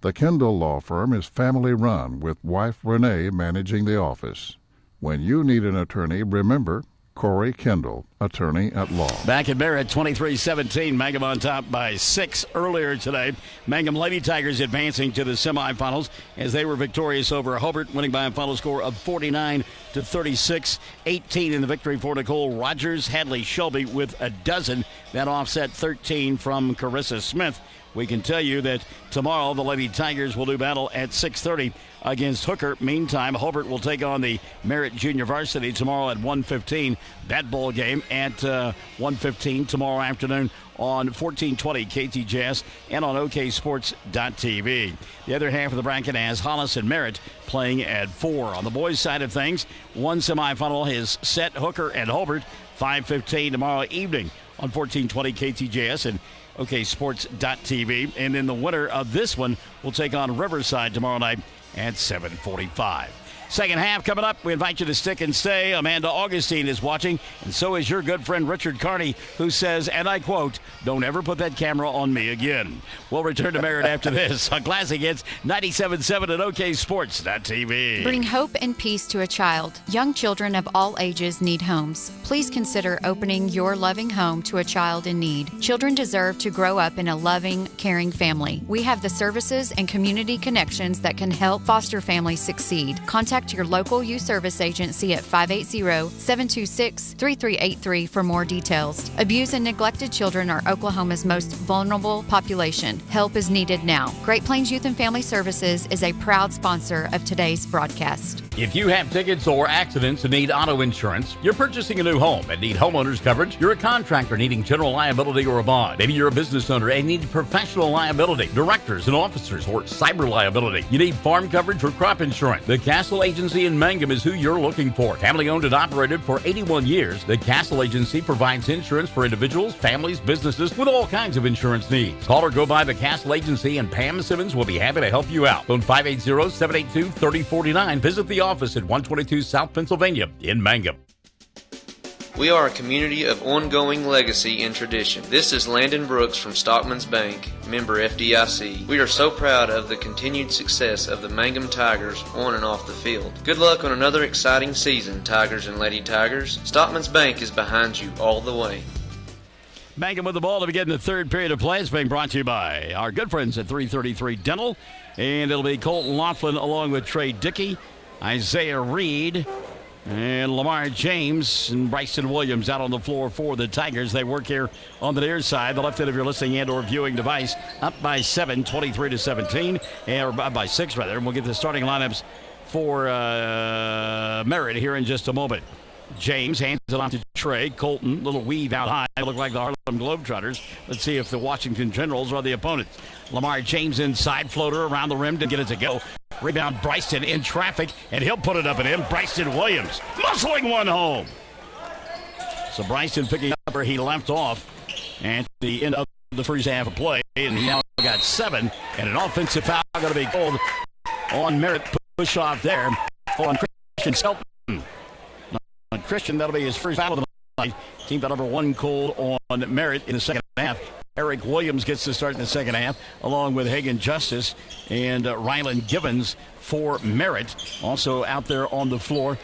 The Kendall Law Firm is family-run, with wife Renee managing the office. When you need an attorney, remember Corey Kendall, attorney at law. Back at Merritt, 23-17. Mangum on top by 6 earlier today. Mangum Lady Tigers advancing to the semifinals as they were victorious over Hobart, winning by a final score of 49-36. 18 in the victory for Nicole Rogers. Hadley Shelby with a dozen. That offset 13 from Carissa Smith. We can tell you that tomorrow the Lady Tigers will do battle at 6:30 against Hooker. Meantime, Hobart will take on the Merritt Junior Varsity tomorrow at 1:15. That ball game at 1:15 tomorrow afternoon on 1420 KTJS and on OKSports.tv. The other half of the bracket has Hollis and Merritt playing at 4. On the boys' side of things, one semifinal is set, Hooker and Hobart, 5:15 tomorrow evening on 1420 KTJS and OKSports.tv. And then the winner of this one will take on Riverside tomorrow night at 7:45. Second half coming up. We invite you to stick and stay. Amanda Augustine is watching, and so is your good friend Richard Carney, who says, and I quote, "Don't ever put that camera on me again." We'll return to Merritt after this on Classic Hits 97.7 at OKSports.tv. Bring hope and peace to a child. Young children of all ages need homes. Please consider opening your loving home to a child in need. Children deserve to grow up in a loving, caring family. We have the services and community connections that can help foster families succeed. Contact your local youth service agency at 580-726-3383 for more details. Abused and neglected children are Oklahoma's most vulnerable population. Help is needed now. Great Plains Youth and Family Services is a proud sponsor of today's broadcast. If you have tickets or accidents and need auto insurance, you're purchasing a new home and need homeowners coverage, you're a contractor needing general liability or a bond, maybe you're a business owner and need professional liability, directors and officers, or cyber liability, you need farm coverage or crop insurance, the Castle Agency in Mangum is who you're looking for. Family owned and operated for 81 years, the Castle Agency provides insurance for individuals, families, businesses with all kinds of insurance needs. Call or go by the Castle Agency and Pam Simmons will be happy to help you out. Phone 580-782-3049. Visit the office at 122 South Pennsylvania in Mangum. We are a community of ongoing legacy and tradition. This is Landon Brooks from Stockman's Bank, member FDIC. We are so proud of the continued success of the Mangum Tigers on and off the field. Good luck on another exciting season, Tigers and Lady Tigers. Stockman's Bank is behind you all the way. Mangum with the ball to begin the third period of play. It's being brought to you by our good friends at 333 Dental. And it'll be Colton Laughlin along with Trey Dickey, Isaiah Reed, and Lamar James and Bryson Williams out on the floor for the Tigers. They work here on the near side, the left end of your listening and or viewing device, up by 7, 23-17, or up by 6 rather. And we'll get the starting lineups for Merritt here in just a moment. James hands it off to Trey. Colton, little weave out high. They look like the Harlem Globetrotters. Let's see if the Washington Generals are the opponents. Lamar James inside, floater around the rim to get it to go. Rebound Bryson in traffic, and he'll put it up and in. Bryson Williams muscling one home. So Bryson picking up where he left off at the end of the first half of play, and he now got 7, and an offensive foul going to be called on Merritt. Push off there on Christian Shelton. On Christian, that'll be his first foul of the night. Team got number 1 called on Merritt in the second half. Eric Williams gets to start in the second half, along with Hagan Justice and Rylan Gibbons for Merritt. Also out there on the floor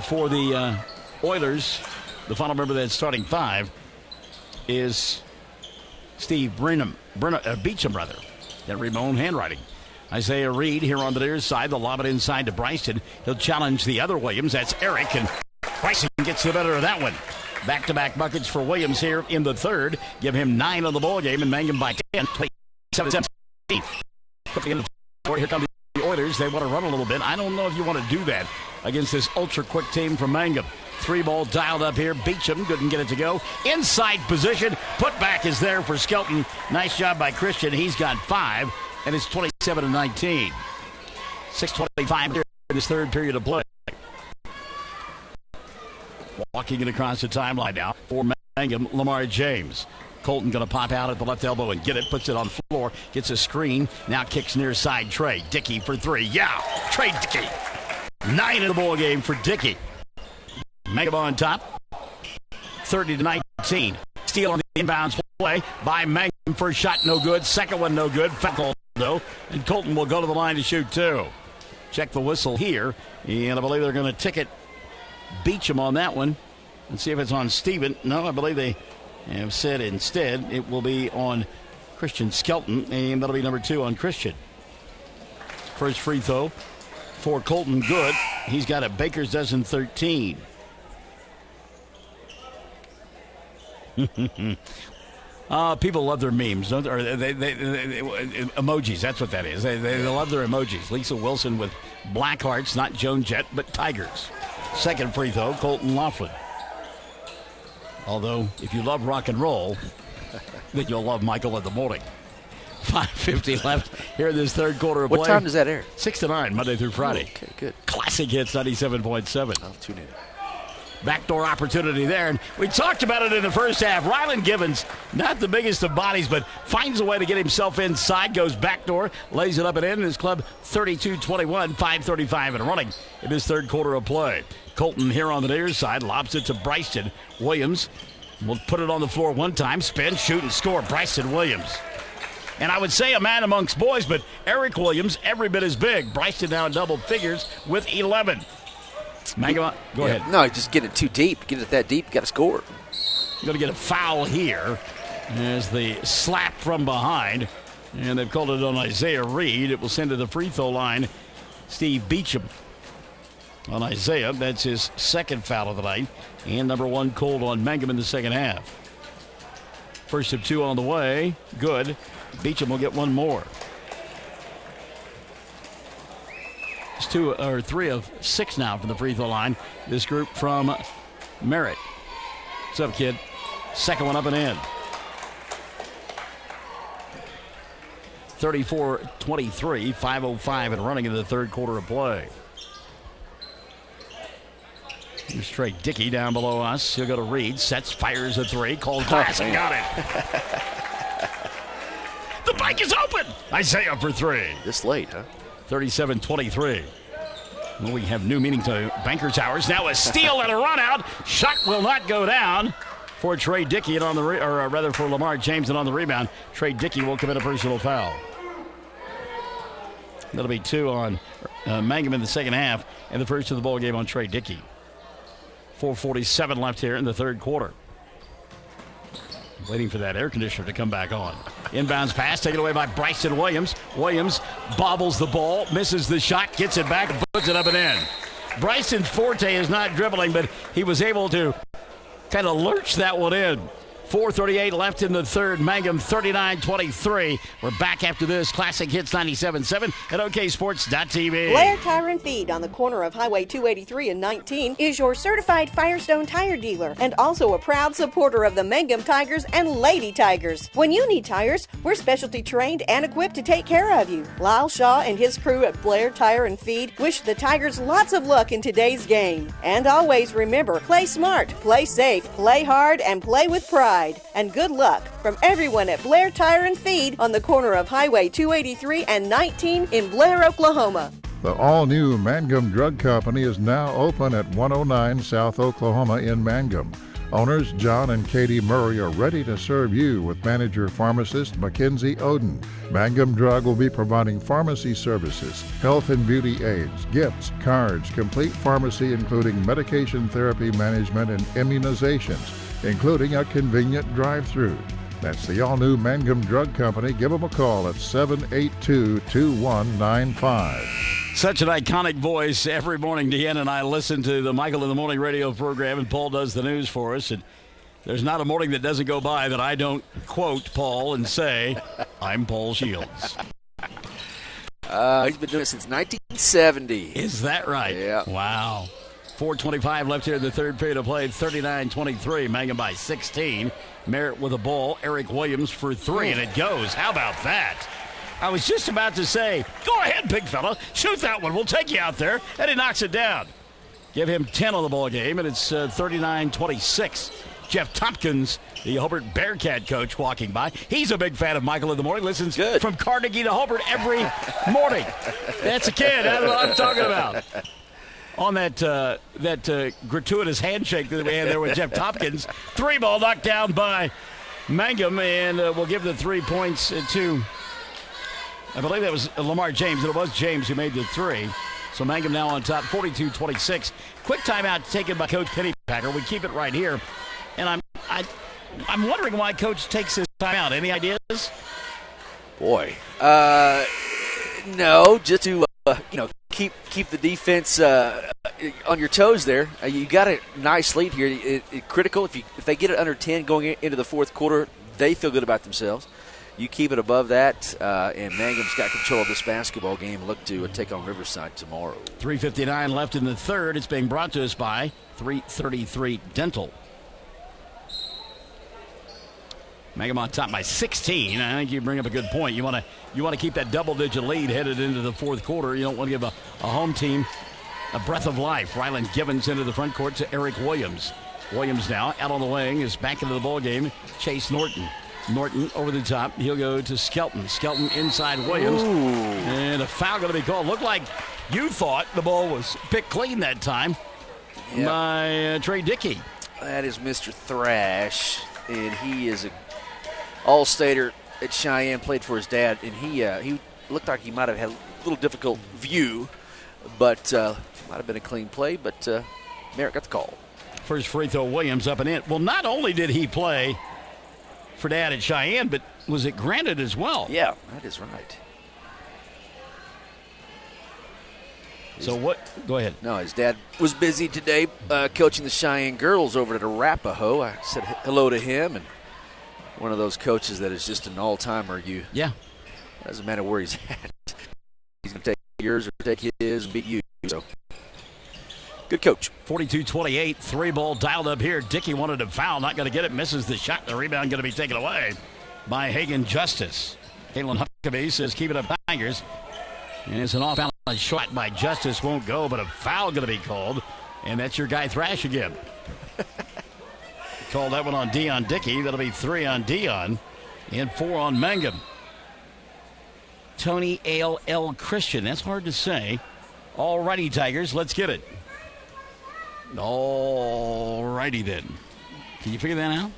for the Oilers. The final member that's starting 5 is Steve Beecham, rather. That read my own handwriting. Isaiah Reed here on the near side. They'll lob it inside to Bryson. He'll challenge the other Williams. That's Eric, and Bryson gets the better of that one. Back-to-back buckets for Williams here in the third. Give him 9 on the ball game and Mangum by 10. 7-17. Here come the Oilers. They want to run a little bit. I don't know if you want to do that against this ultra-quick team from Mangum. 3 ball dialed up here. Beecham couldn't get it to go. Inside position. Putback is there for Skelton. Nice job by Christian. He's got 5, and it's 27-19. 6:25 here in this third period of play. Walking it across the timeline now for Mangum, Lamar James. Colton going to pop out at the left elbow and get it. Puts it on the floor. Gets a screen. Now kicks near side. Trey Dickey for 3. Yeah, Trey Dickey. 9 in the ball game for Dickey. Mangum on top. 30-19. Steal on the inbounds play by Mangum. First shot no good. Second one no good. Foul though. And Colton will go to the line to shoot 2. Check the whistle here. And I believe they're going to ticket Beecham on that one. Let's see if it's on Steven. No, I believe they have said instead it will be on Christian Skelton, and that'll be number 2 on Christian. First free throw for Colton, good. He's got a baker's dozen 13. People love their memes, don't they? Or they emojis, that's what that is. They love their emojis. Lisa Wilson with black hearts, not Joan Jett, but tigers. Second free throw, Colton Laughlin. Although, if you love rock and roll, then you'll love Michael in the morning. 5:50 left here in this third quarter of play. What time does that air? 6 to 9, Monday through Friday. Oh, okay, good. Classic Hits 97.7. I'll tune in. Backdoor opportunity there. And we talked about it in the first half. Rylan Givens, not the biggest of bodies, but finds a way to get himself inside, goes backdoor, lays it up and in. His club 32-21, 5:35 and running in this third quarter of play. Colton here on the near side, lobs it to Bryson Williams. Will put it on the floor one time, spin, shoot, and score. Bryson Williams. And I would say a man amongst boys, but Eric Williams, every bit as big. Bryson now in double figures with 11. Mangum, go ahead. No, just get it too deep. Get it that deep, you got to score. Going to get a foul here as the slap from behind. And they've called it on Isaiah Reed. It will send to the free throw line Steve Beecham. On Isaiah, that's his second foul of the night. And number 1 called on Mangum in the second half. First of 2 on the way. Good. Beecham will get one more. It's 2 or 3 of 6 now from the free throw line. This group from Merritt. What's up, kid? Second one up and in. 34-23, 5:05 and running in the third quarter of play. Here's Trey Dickey down below us. He'll go to Reed. Sets, fires a 3. Called glass and got it. The bike is open. Isaiah for 3. This late, huh? 37-23. Well, we have new meaning to Banker Towers. Now a steal and a run out. Shot will not go down for Trey Dickey and on the rather for Lamar James, and on the rebound, Trey Dickey will commit a personal foul. That'll be 2 on Mangum in the second half, and the first of the ball game on Trey Dickey. 4:47 left here in the third quarter. Waiting for that air conditioner to come back on. Inbounds pass taken away by Bryson Williams. Williams bobbles the ball, misses the shot, gets it back, puts it up and in. Bryson's forte is not dribbling, but he was able to kind of lurch that one in. 4:38 left in the third. Mangum 39-23. We're back after this. Classic Hits 97.7 at OKSports.tv. Blair Tire and Feed on the corner of Highway 283 and 19 is your certified Firestone tire dealer and also a proud supporter of the Mangum Tigers and Lady Tigers. When you need tires, we're specialty trained and equipped to take care of you. Lyle Shaw and his crew at Blair Tire and Feed wish the Tigers lots of luck in today's game. And always remember, play smart, play safe, play hard, and play with pride. And good luck from everyone at Blair Tire and Feed on the corner of Highway 283 and 19 in Blair, Oklahoma. The all-new Mangum Drug Company is now open at 109 South Oklahoma in Mangum. Owners John and Katie Murray are ready to serve you with manager pharmacist Mackenzie Oden. Mangum Drug will be providing pharmacy services, health and beauty aids, gifts, cards, complete pharmacy including medication therapy management and immunizations, including a convenient drive-through. That's the all-new Mangum Drug Company. Give them a call at 782-2195. Such an iconic voice. Every morning, Deanna and I listen to the Michael in the Morning radio program, and Paul does the news for us. And there's not a morning that doesn't go by that I don't quote Paul and say, I'm Paul Shields. He's been doing it since 1970. Is that right? Yeah. Wow. 4:25 left here in the third period of play. 39-23. Mangum by 16. Merritt with a ball. Eric Williams for 3, and it goes. How about that? I was just about to say, go ahead, big fella. Shoot that one. We'll take you out there. And he knocks it down. Give him 10 on the ball game, and it's 39-26. Jeff Tompkins, the Hobart Bearcat coach, walking by. He's a big fan of Michael in the Morning. Listens from Carnegie to Hobart every morning. That's a kid. That's what I'm talking about. On that gratuitous handshake that we had there with Jeff Tompkins. 3 ball knocked down by Mangum, and we'll give the 3 points to, I believe that was Lamar James, and it was James who made the 3. So Mangum now on top, 42-26. Quick timeout taken by Coach Pennypacker. We keep it right here. And I'm wondering why Coach takes his timeout. Any ideas? Boy. No, just to, keep the defense on your toes there. You got a nice lead here. Critical. If they get it under 10 going into the fourth quarter, they feel good about themselves. You keep it above that, and Mangum's got control of this basketball game. Look to take on Riverside tomorrow. 3:59 left in the third. It's being brought to us by 333 Dental. Mangum on top by 16. I think you bring up a good point. You want to keep that double-digit lead headed into the fourth quarter. You don't want to give a home team a breath of life. Ryland Givens into the front court to Eric Williams. Williams now out on the wing is back into the ball game. Chase Norton. Norton over the top. He'll go to Skelton. Skelton inside Williams. Ooh. And a foul going to be called. Looked like you thought the ball was picked clean that time by Trey Dickey. That is Mr. Thrash, and he is an all-stater at Cheyenne, played for his dad, and he looked like he might have had a little difficult view, but might have been a clean play, but Merritt got the call. First free throw, Williams up and in. Well, not only did he play for Dad at Cheyenne, but was it granted as well? Yeah, that is right. So what? Go ahead. No, his dad was busy today coaching the Cheyenne girls over at Arapahoe. I said hello to him, and one of those coaches that is just an all-timer. Doesn't matter where he's at. He's going to take yours or take his and beat you. So good coach. 42-28, three ball dialed up here. Dickey wanted to foul, not going to get it, misses the shot. The rebound going to be taken away by Hagen Justice. Caitlin Huckabee says keep it up, Tigers. And it's an off-balance shot by Justice, won't go, but a foul going to be called. And that's your guy Thrash again. Called that one on Dion Dickey. That'll be 3 on Dion and 4 on Mangum. Tony A.L. Christian, that's hard to say. All righty, Tigers, let's get it. All righty then. Can you figure that out?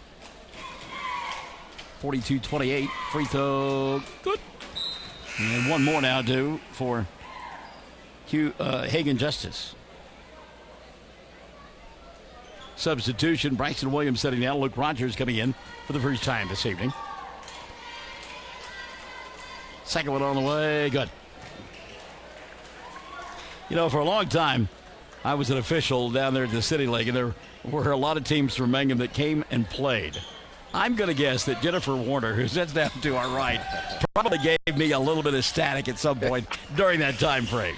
42-28, free throw, good. And one more now due for Hagen Justice. Substitution, Bryson Williams setting down. Luke Rogers coming in for the first time this evening. Second one on the way, good. For a long time, I was an official down there at the City League, and there were a lot of teams from Mangum that came and played. I'm going to guess that Jennifer Warner, who sits down to our right, probably gave me a little bit of static at some point during that time frame.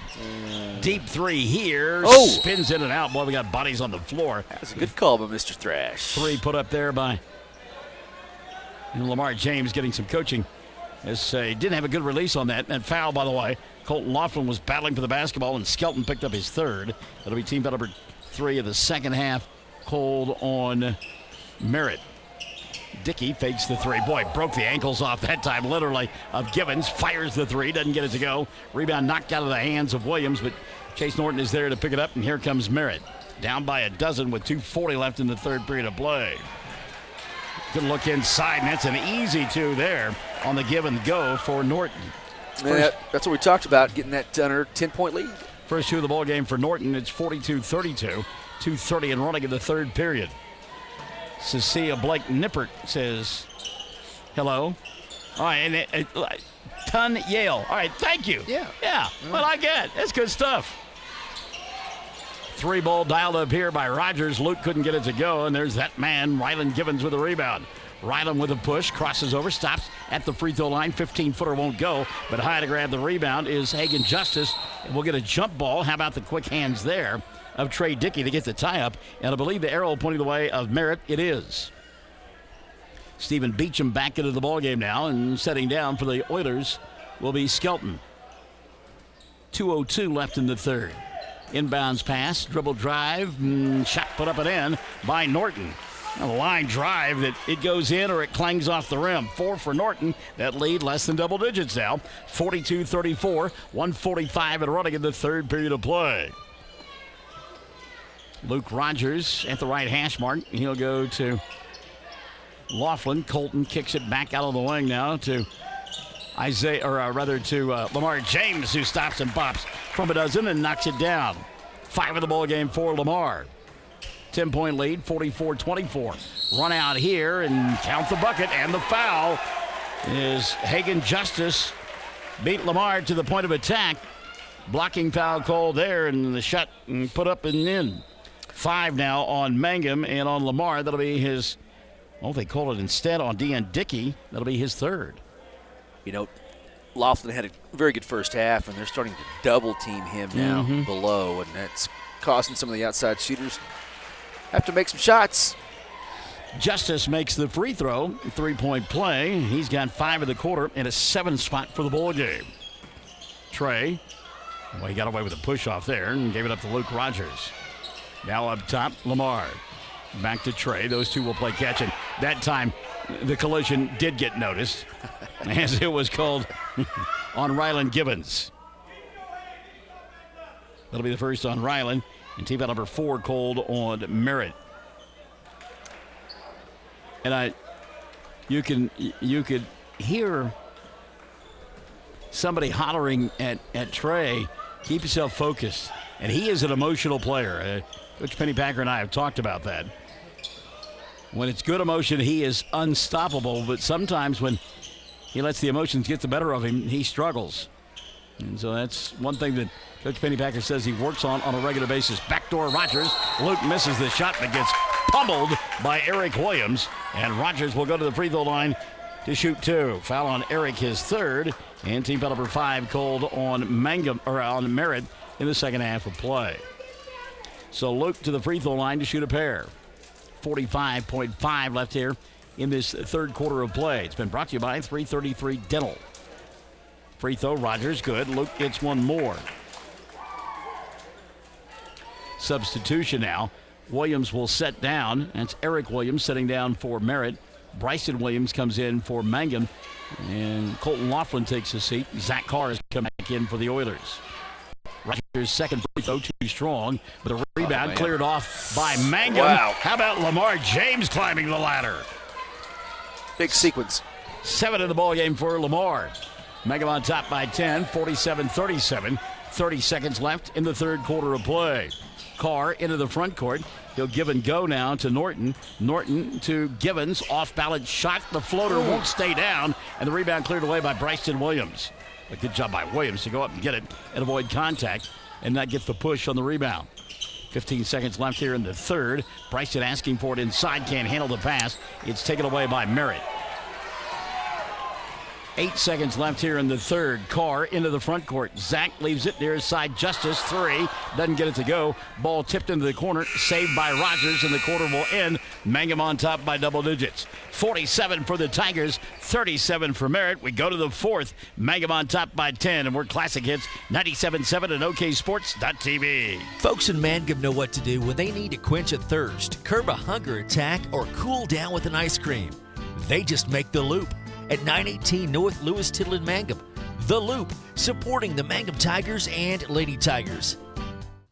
Deep three here. Oh. Spins in and out. Boy, we got bodies on the floor. That's a good call by Mr. Thrash. Three put up there by Lamar James getting some coaching. He didn't have a good release on that. And foul, by the way. Colton Laughlin was battling for the basketball, and Skelton picked up his third. That'll be team foul number 3 of the second half. Called on Merritt. Dickey fakes the three. Boy, broke the ankles off that time, literally, of Givens. Fires the three, doesn't get it to go. Rebound knocked out of the hands of Williams, but Chase Norton is there to pick it up, and here comes Merritt. Down by a dozen with 2:40 left in the third period of play. Good look inside, and that's an easy 2 there on the give and go for Norton. That's what we talked about, getting that under 10-point lead. First 2 of the ball game for Norton. It's 42-32. 2:30 and running in the third period. Cecilia Blake Nippert says hello. All right, and Ton Yale. All right, thank you. Yeah. Well, I get it. That's good stuff. 3 ball dialed up here by Rogers. Luke couldn't get it to go, and there's that man, Ryland Givens, with a rebound. Ryland with a push, crosses over, stops at the free throw line. 15-footer won't go, but high to grab the rebound is Hagen Justice. And we'll get a jump ball. How about the quick hands there of Trey Dickey to get the tie-up? And I believe the arrow pointing the way of Merritt. It is. Stephen Beecham back into the ballgame now, and setting down for the Oilers will be Skelton. 2:02 left in the third. Inbounds pass, dribble drive, shot put up and in by Norton. A line drive that it goes in or it clangs off the rim. 4 for Norton. That lead less than double digits now. 42-34, 1:45 and running in the third period of play. Luke Rogers at the right hash mark. He'll go to Laughlin. Colton kicks it back out of the wing now to Lamar James, who stops and pops. from a dozen and knocks it down. 5 in the ball game for Lamar. 10-point lead, 44-24. Run out here and count the bucket, and the foul is Hagan Justice. Beat Lamar to the point of attack. Blocking foul call there, and the shot put up and in. 5 now on Mangum, and on Lamar, that'll be his, they call it instead on Dean Dickey. That'll be his third. You know, Laughlin had a very good first half, and they're starting to double team him now below, and that's causing some of the outside shooters have to make some shots. Justice makes the free throw, 3-point play. He's got 5 in the quarter and a 7 spot for the ball game. Trey, he got away with a push off there and gave it up to Luke Rogers. Now up top, Lamar. Back to Trey. Those two will play catch, and that time the collision did get noticed as it was called on Ryland Gibbons. That'll be the first on Ryland, and team foul number 4 called on Merritt. And you could hear somebody hollering at Trey, keep yourself focused. And he is an emotional player. Coach Pennypacker and I have talked about that. When it's good emotion, he is unstoppable. But sometimes when he lets the emotions get the better of him, he struggles. And so that's one thing that Coach Pennypacker says he works on a regular basis. Backdoor Rogers. Luke misses the shot but gets pummeled by Eric Williams. And Rogers will go to the free throw line to shoot 2. Foul on Eric, his third. And team foul number 5 called on Mangum, or on Merritt in the second half of play. So Luke to the free throw line to shoot a pair. 45.5 left here in this third quarter of play. It's been brought to you by 333 Dental. Free throw, Rogers, good. Luke gets one more. Substitution now. Williams will set down. That's Eric Williams setting down for Merritt. Bryson Williams comes in for Mangum. And Colton Laughlin takes a seat. Zach Carr is coming back in for the Oilers. Rogers' second free throw, too strong, but a rebound cleared off by Mangum. Wow. How about Lamar James climbing the ladder? Big sequence. 7 in the ball game for Lamar. Mangum on top by 10, 47-37. 30 seconds left in the third quarter of play. Carr into the front court. He'll give and go now to Norton. Norton to Givens. Off-balance shot. The floater won't stay down, and the rebound cleared away by Bryson Williams. A good job by Williams to go up and get it and avoid contact and not get the push on the rebound. 15 seconds left here in the third. Bryson asking for it inside, can't handle the pass. It's taken away by Merritt. 8 seconds left here in the third. Carr into the front court. Zach leaves it near his side. Justice, 3. Doesn't get it to go. Ball tipped into the corner. Saved by Rogers, and the quarter will end. Mangum on top by double digits. 47 for the Tigers. 37 for Merritt. We go to the fourth. Mangum on top by 10. And we're Classic Hits 97.7 and OKSports.tv. Folks in Mangum know what to do when they need to quench a thirst, curb a hunger attack, or cool down with an ice cream. They just make the Loop at 918 North Lewis Tittle in Mangum. The Loop, supporting the Mangum Tigers and Lady Tigers.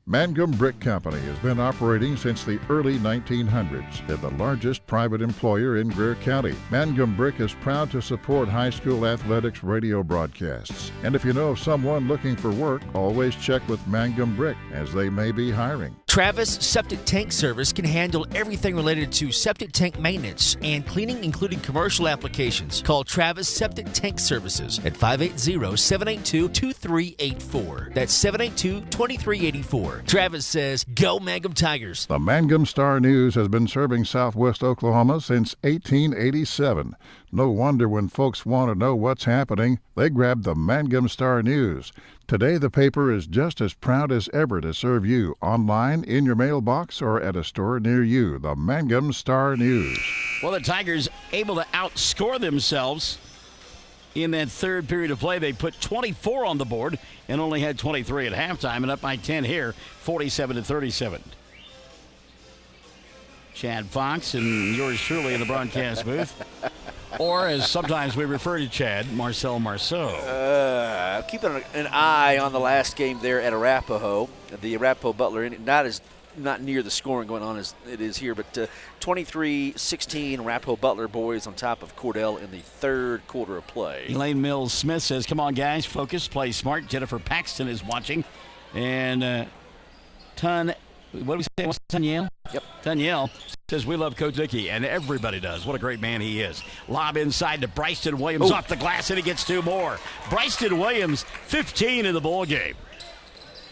Mangum Brick Company has been operating since the early 1900s. They're the largest private employer in Greer County. Mangum Brick is proud to support high school athletics radio broadcasts. And if you know of someone looking for work, always check with Mangum Brick, as they may be hiring. Travis Septic Tank Service can handle everything related to septic tank maintenance and cleaning, including commercial applications. Call Travis Septic Tank Services at 580-782-2384. That's 782-2384. Travis says, go Mangum Tigers. The Mangum Star News has been serving southwest Oklahoma since 1887. No wonder when folks want to know what's happening, they grab the Mangum Star News. Today, the paper is just as proud as ever to serve you online, in your mailbox, or at a store near you. The Mangum Star News. Well, the Tigers able to outscore themselves in that third period of play. They put 24 on the board and only had 23 at halftime, and up by 10 here, 47-37. Chad Fox and yours truly in the broadcast booth. Or, as sometimes we refer to Chad, Marcel Marceau. Keeping an eye on the last game there at Arapahoe. The Arapahoe Butler, not near the scoring going on as it is here, but 23-16 Arapahoe Butler boys on top of Cordell in the third quarter of play. Elaine Mills-Smith says, come on, guys, focus, play smart. Jennifer Paxton is watching. And what do we say? What's Tuniel? Yep. Tuniel says, we love Coach Dickey, and everybody does. What a great man he is. Lob inside to Bryson Williams off the glass, and he gets 2 more. Bryson Williams, 15 in the ball game.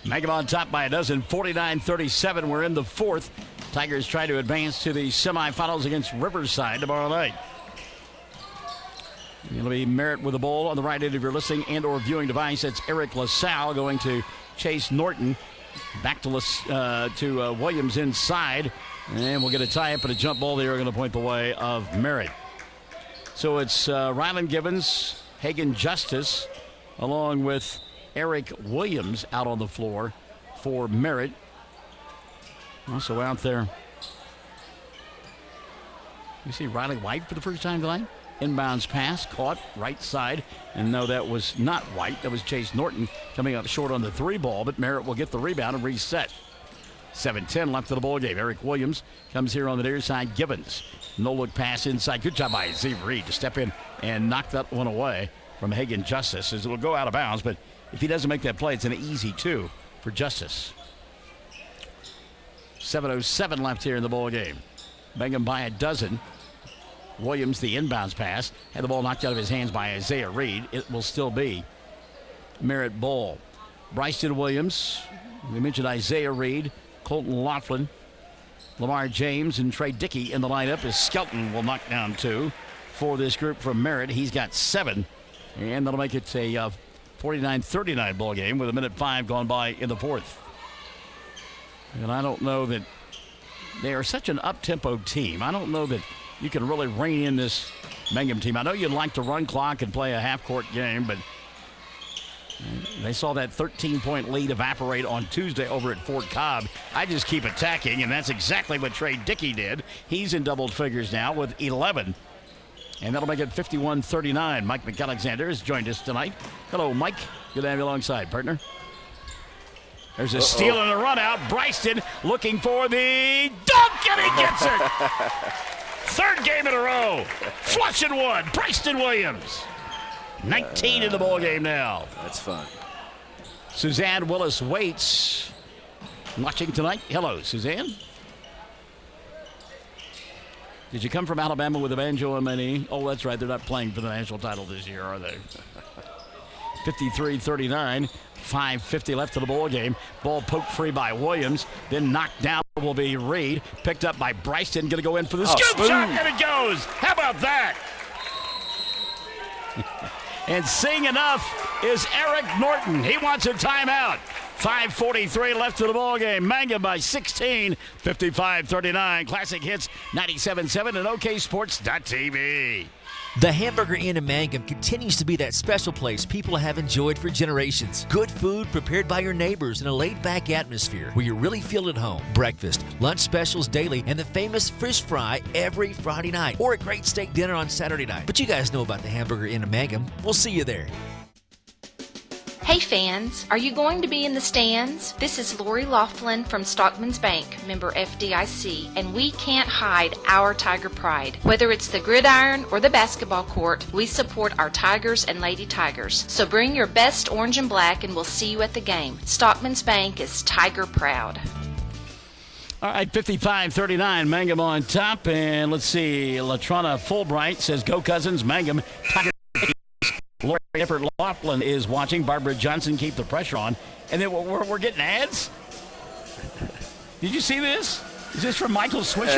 Mangum on top by a dozen, 49-37. We're in the 4th. Tigers try to advance to the semifinals against Riverside tomorrow night. It'll be Merritt with the ball on the right end of your listening and or viewing device. That's Eric LaSalle going to Chase Norton. Back to Williams inside. And we'll get a tie-up and a jump ball there. Going to point the way of Merritt. So it's Ryland Gibbons, Hagen Justice, along with Eric Williams out on the floor for Merritt. Also out there, you see Riley White for the first time tonight. Inbounds pass, caught right side. And no, that was not White. That was Chase Norton coming up short on the 3 ball, but Merritt will get the rebound and reset. 7:10 left of the ball game. Eric Williams comes here on the near side. Gibbons, no-look pass inside. Good job by Isaiah Reed to step in and knock that one away from Hagen Justice, as it will go out of bounds. But if he doesn't make that play, it's an easy 2 for Justice. 7:07 left here in the ball game. Mangum by a dozen. Williams, the inbounds pass, had the ball knocked out of his hands by Isaiah Reed. It will still be Merritt ball. Bryson Williams, we mentioned Isaiah Reed, Colton Laughlin, Lamar James, and Trey Dickey in the lineup as Skelton will knock down 2 for this group from Merritt. He's got 7, and that'll make it a 49-39 ball game with 1:05 gone by in the 4th. And I don't know that they are such an up-tempo team. I don't know that you can really rein in this Mangum team. I know you'd like to run clock and play a half-court game, but they saw that 13-point lead evaporate on Tuesday over at Fort Cobb. I just keep attacking, and that's exactly what Trey Dickey did. He's in double figures now with 11, and that'll make it 51-39. Mike McAlexander has joined us tonight. Hello, Mike. Good to have you alongside, partner. There's a steal and a run out. Bryston looking for the dunk, and he gets it. 3rd game in a row. Flush and one. Bryston Williams. 19 in the ball game now. That's fun. Suzanne Willis waits. Watching tonight. Hello, Suzanne. Did you come from Alabama with a banjo and many? Oh, that's right. They're not playing for the national title this year, are they? 53-39. 5:50 left of the ball game. Ball poked free by Williams. Then knocked down will be Reed. Picked up by Bryson. Going to go in for the scoop shot, and it goes. How about that? And seeing enough is Eric Norton. He wants a timeout. 5:43 left of the ball game. Mangum by 16, 55-39. Classic Hits 97.7 and OKSports.tv. The Hamburger Inn in Mangum continues to be that special place people have enjoyed for generations. Good food prepared by your neighbors in a laid-back atmosphere where you really feel at home. Breakfast, lunch specials daily, and the famous fish fry every Friday night, or a great steak dinner on Saturday night. But you guys know about the Hamburger Inn in Mangum. We'll see you there. Hey fans, are you going to be in the stands? This is Lori Laughlin from Stockman's Bank, member FDIC, and we can't hide our Tiger pride. Whether it's the gridiron or the basketball court, we support our Tigers and Lady Tigers. So bring your best orange and black and we'll see you at the game. Stockman's Bank is Tiger proud. All right, 55-39, Mangum on top, and let's see, Latrona Fulbright says, go Cousins, Mangum, Tiger. Lori Effort Laughlin is watching. Barbara Johnson, keep the pressure on. And then we're getting ads? Did you see this? Is this from Michael Swisher?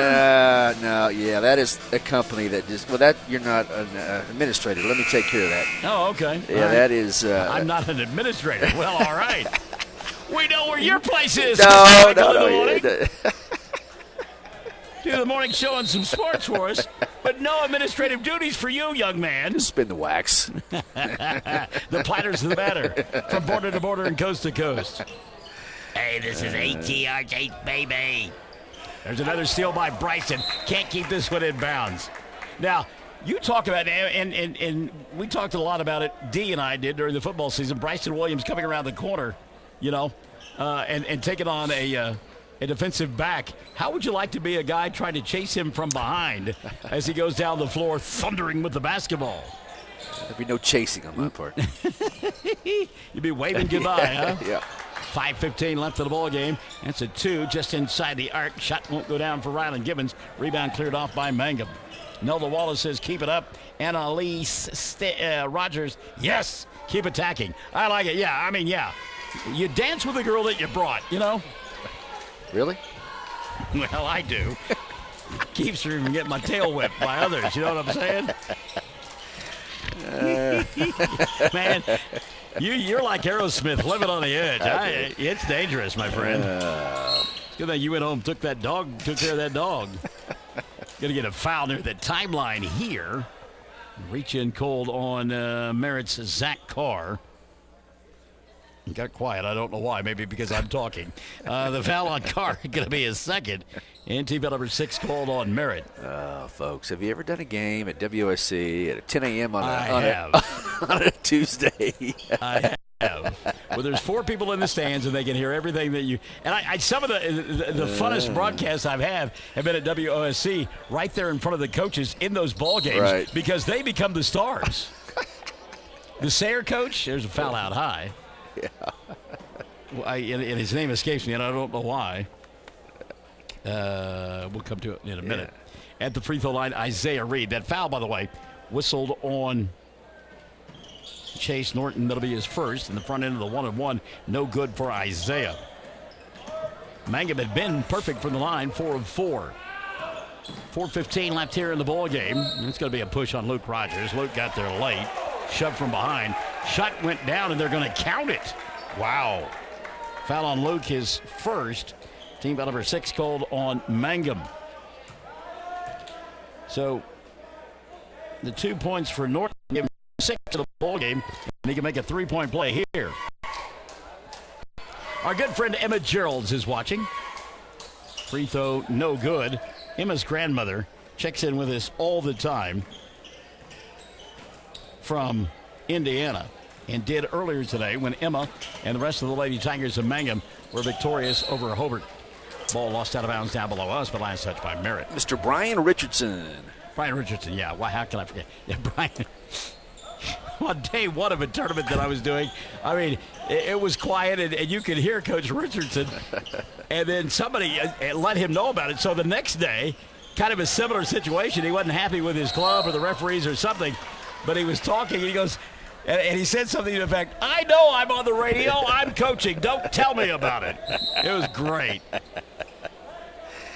No, yeah, that is a company that just, well, that you're not an administrator. Let me take care of that. Oh, okay. Yeah, right. That is. I'm not an administrator. Well, all right. We know where your place is. No. Do the morning show and some sports for us, but no administrative duties for you, young man. Spin the wax. The platters of the batter from border to border and coast to coast. Hey, this is ATR8, baby. There's another steal by Bryson. Can't keep this one in bounds. Now, you talk about, and we talked a lot about it, Dee and I did during the football season, Bryson Williams coming around the corner, you know, and taking on a defensive back. How would you like to be a guy trying to chase him from behind as he goes down the floor thundering with the basketball? There'd be no chasing on my part. You'd be waving goodbye, huh? Yeah. 5:15 left of the ball game. That's a 2 just inside the arc. Shot won't go down for Ryland Gibbons. Rebound cleared off by Mangum. Nelda Wallace says keep it up. Annalise Rogers, yes, keep attacking. I like it. Yeah, I mean, yeah. You dance with the girl that you brought, you know? Really? Well, I do. Keeps her from getting my tail whipped by others. You know what I'm saying? Man, you're like Aerosmith, living on the edge. It's dangerous, my friend. It's good that you went home, took care of that dog. Going to get a foul near the timeline here. Reach in cold on Merritt's Zach Carr. Got quiet. I don't know why. Maybe because I'm talking. The foul on Carr is going to be his second. And team foul number 6 called on Merritt. Folks, have you ever done a game at WSC at 10 a.m. on a Tuesday? I have. Well, there's 4 people in the stands, and they can hear everything that you. And some of the funnest broadcasts have been at WOSC, right there in front of the coaches in those ball games, right, because they become the stars. The Sayre coach, there's a foul out high. Yeah. And his name escapes me, and I don't know why. We'll come to it in a minute. Yeah. At the free throw line, Isaiah Reed. That foul, by the way, whistled on Chase Norton. That'll be his first in the front end of the 1-and-1. No good for Isaiah. Mangum had been perfect from the line, 4 of 4. 4:15 left here in the ball game. It's going to be a push on Luke Rogers. Luke got there late. Shoved from behind. Shot went down, and they're going to count it. Wow. Foul on Luke, his first. Team foul number 6 called on Mangum. So the 2 points for Norton give him 6 to the ball game, and he can make a 3-point play here. Our good friend Emma Geralds is watching. Free throw, no good. Emma's grandmother checks in with us all the time from Indiana, and did earlier today when Emma and the rest of the Lady Tigers of Mangum were victorious over Hobart. Ball lost out of bounds down below us, but last touch by Merritt. Mr. Brian Richardson. Brian Richardson, yeah. Why? How can I forget? Yeah, Brian. On day 1 of a tournament that I was doing, I mean, it was quiet, and you could hear Coach Richardson, and then somebody let him know about it. So the next day, kind of a similar situation. He wasn't happy with his club or the referees or something, but he was talking, and he goes, and he said something to the effect, I know I'm on the radio, I'm coaching, don't tell me about it. It was great.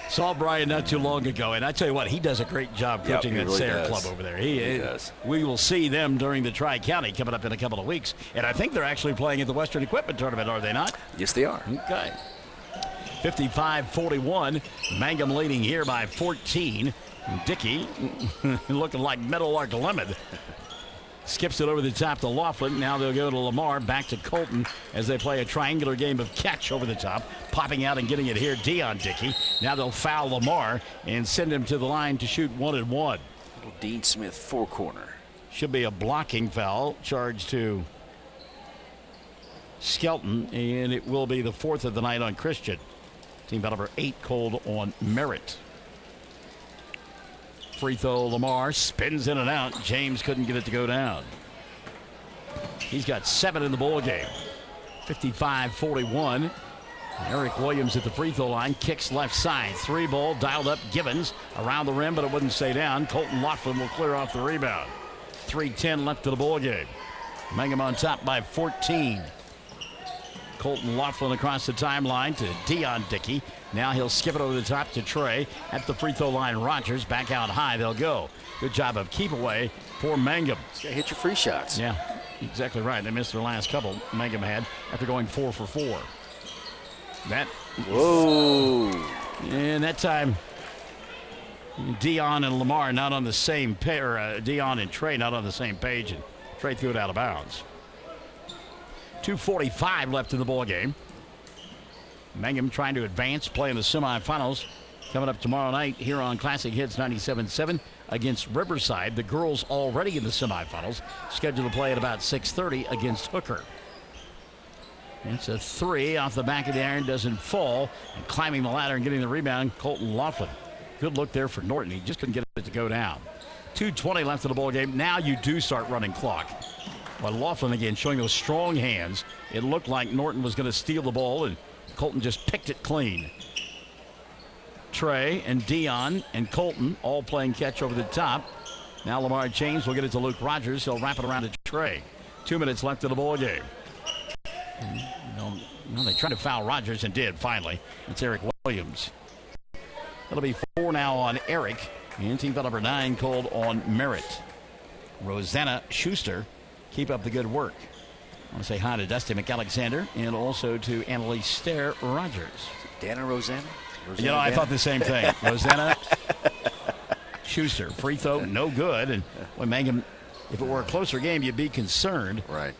Saw Brian not too long ago, and I tell you what, he does a great job coaching that Sayre club over there. He does. We will see them during the Tri-County coming up in a couple of weeks, and I think they're actually playing at the Western Equipment Tournament, are they not? Yes, they are. Okay. 55-41, Mangum leading here by 14. Dickey looking like Meadowlark Lemon. Skips it over the top to Laughlin. Now they'll go to Lamar, back to Colton as they play a triangular game of catch over the top. Popping out and getting it here, Dion Dickey. Now they'll foul Lamar and send him to the line to shoot 1-and-1. Little Dean Smith 4-corner. Should be a blocking foul charged to Skelton, and it will be the 4th of the night on Christian. Team foul number 8 called on Merritt. Free throw, Lamar spins in and out. James couldn't get it to go down. He's got 7 in the ball game. 55-41. Eric Williams at the free throw line, kicks left side. 3 ball, dialed up. Gibbons around the rim, but it wouldn't stay down. Colton Laughlin will clear off the rebound. 3:10 left to the ball game. Mangum on top by 14. Colton Laughlin across the timeline to Dion Dickey. Now he'll skip it over the top to Trey. At the free throw line, Rogers back out high. They'll go. Good job of keep away for Mangum. Hit your free shots. Yeah, exactly right. They missed their last couple. Mangum had after going 4 for 4. Whoa. And that time, Dion and Lamar not on the same page, or Dion and Trey not on the same page, and Trey threw it out of bounds. 2:45 left in the ball game. Mangum trying to advance, play in the semifinals. Coming up tomorrow night here on Classic Hits 97.7 against Riverside. The girls already in the semifinals, scheduled to play at about 6:30 against Hooker. It's a 3 off the back of the iron, doesn't fall. And climbing the ladder and getting the rebound, Colton Laughlin. Good look there for Norton. He just couldn't get it to go down. 2:20 left in the ball game. Now you do start running clock. But Laughlin again showing those strong hands. It looked like Norton was going to steal the ball, and Colton just picked it clean. Trey and Dion and Colton all playing catch over the top. Now Lamar James will get it to Luke Rogers. He'll wrap it around to Trey. 2 minutes left in the ball game. They tried to foul Rogers and did finally. It's Eric Williams. It'll be 4 now on Eric. And team foul number 9 called on Merritt. Rosanna Schuster, keep up the good work. I want to say hi to Dusty McAlexander and also to Annalise Stair Rogers. Dana Rosanna? I thought the same thing. Rosanna Schuster, free throw, no good. And when Mangum, if it were a closer game, you'd be concerned. Right.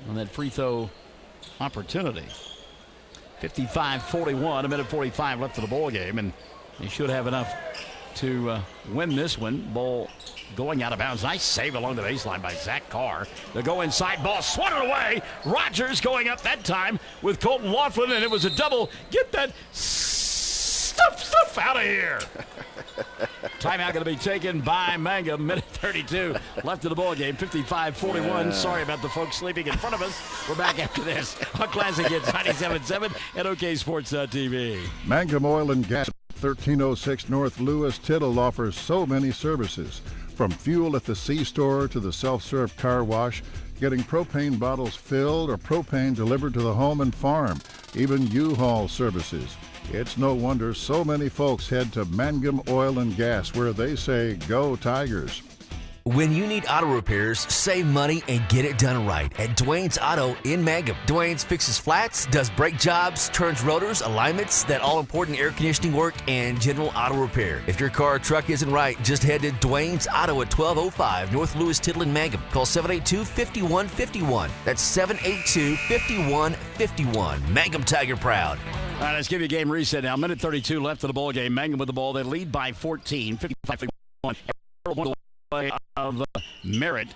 On that free throw opportunity. 55-41, a minute 45 left of the ball game, and they should have enough to win this one. Ball going out of bounds. Nice save along the baseline by Zach Carr. The go inside ball swatted away. Rogers going up that time with Colton Laughlin, and it was a double. Get that stuff out of here. Timeout going to be taken by Mangum. Minute 32 left of the ball game. 55-41. Sorry about the folks sleeping in front of us. We're back after this on Classic Hits 97.7 at OKSports.tv. Mangum Oil and Gas, 1306 North Lewis. Tittle offers so many services, from fuel at the C-store to the self-serve car wash, getting propane bottles filled or propane delivered to the home and farm, even U-Haul services. It's no wonder so many folks head to Mangum Oil and Gas, where they say, "Go Tigers." When you need auto repairs, save money and get it done right at Dwayne's Auto in Mangum. Dwayne's fixes flats, does brake jobs, turns rotors, alignments, that all-important air conditioning work, and general auto repair. If your car or truck isn't right, just head to Dwayne's Auto at 1205 North Lewis Tittle in Mangum. Call 782-5151. That's 782-5151. Mangum Tiger proud. All right, let's give you a game reset now. Minute 32 left of the ball game. Mangum with the ball. They lead by 14, 55-41. Of Merritt,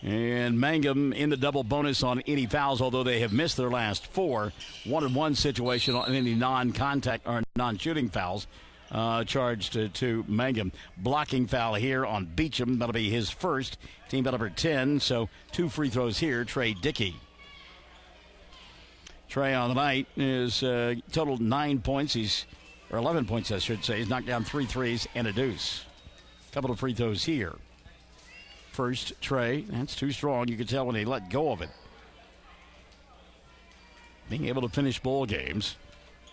and Mangum in the double bonus on any fouls, although they have missed their last 4. 1-on-1 situation on any non-contact or non-shooting fouls charged to Mangum. Blocking foul here on Beecham. That'll be his first. Team foul number 10, so 2 free throws here. Trey Dickey. Trey on the night is totaled 9 points. 11 points, I should say. He's knocked down 3 threes and a deuce. Couple of free throws here. First, Trey. That's too strong. You can tell when they let go of it. Being able to finish ball games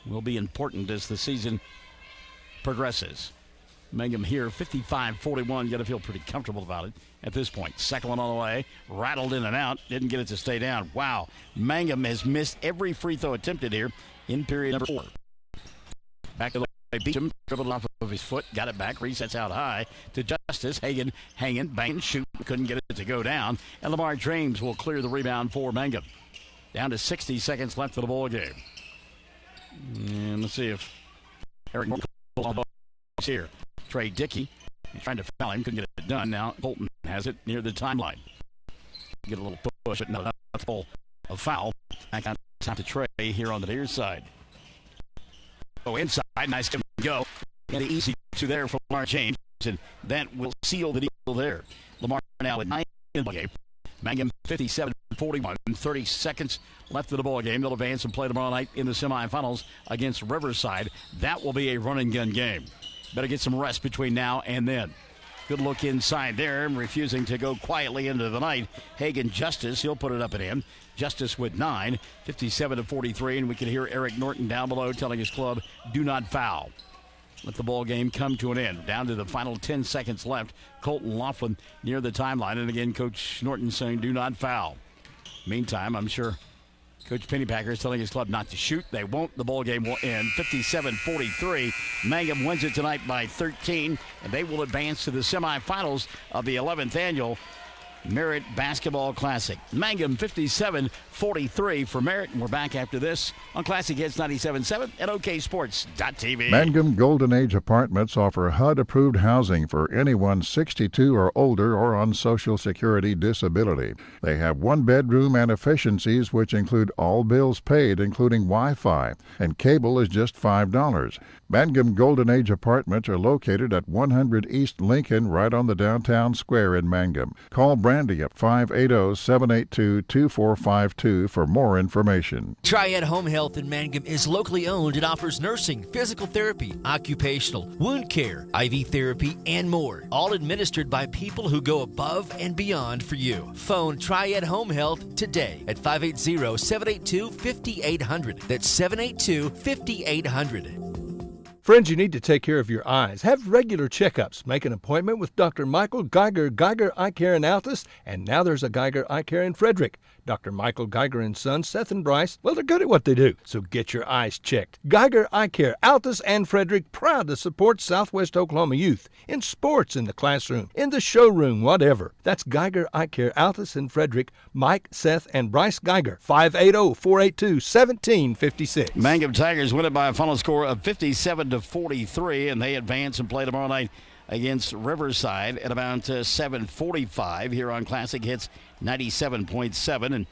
will be important as the season progresses. Mangum here, 55-41. You got to feel pretty comfortable about it at this point. Second one on the way. Rattled in and out. Didn't get it to stay down. Wow. Mangum has missed every free throw attempted here in period number 4. Back to the Beecham, dribbled off of his foot, got it back, resets out high to Justice. Hagan hanging, banging, shoot, couldn't get it to go down. And Lamar James will clear the rebound for Mangum. Down to 60 seconds left of the ball game. And let's see if Eric Norton pulls on the ball here. Trey Dickey, he's trying to foul him, couldn't get it done. Now Bolton has it near the timeline. Get a little push, but no, that's full of foul. Back out top to Trey here on the near side. Oh, inside, nice to go. And the easy to there for Lamar James, and that will seal the deal there. Lamar now at 9 in the game. Mangum 57-41, 30 seconds left of the ball game. They'll advance and play tomorrow night in the semifinals against Riverside. That will be a run and gun game. Better get some rest between now and then. Good look inside there, refusing to go quietly into the night. Hagan Justice, he'll put it up at him. Justice with 9, 57-43, and we can hear Eric Norton down below telling his club, do not foul. Let the ball game come to an end. Down to the final 10 seconds left. Colton Laughlin near the timeline, and again, Coach Norton saying, do not foul. Meantime, I'm sure Coach Pennypacker is telling his club not to shoot. They won't. The ball game will end 57-43. Mangum wins it tonight by 13, and they will advance to the semifinals of the 11th annual Merritt Basketball Classic. Mangum 57-43 for Merritt, and we're back after this on Classic Hits 97.7 at OKSports.tv. Mangum Golden Age Apartments offer HUD-approved housing for anyone 62 or older or on Social Security disability. They have 1-bedroom and efficiencies which include all bills paid, including Wi-Fi, and cable is just $5. Mangum Golden Age Apartments are located at 100 East Lincoln, right on the downtown square in Mangum. Call Brandon Randy at 580-782-2452 for more information. Triad Home Health in Mangum is locally owned and offers nursing, physical therapy, occupational, wound care, IV therapy, and more. All administered by people who go above and beyond for you. Phone Triad Home Health today at 580-782-5800. That's 782-5800. Friends, you need to take care of your eyes. Have regular checkups. Make an appointment with Dr. Michael Geiger Eye Care in Altus, and now there's a Geiger Eye Care in Frederick. Dr. Michael Geiger and Sons, Seth and Bryce, well, they're good at what they do, so get your eyes checked. Geiger Eye Care, Altus and Frederick, proud to support Southwest Oklahoma youth in sports, in the classroom, in the showroom, whatever. That's Geiger Eye Care, Altus and Frederick, Mike, Seth, and Bryce Geiger, 580-482-1756. Mangum Tigers win it by a final score of 57-43, and they advance and play tomorrow night against Riverside at about 7:45 here on Classic Hits 97.7. And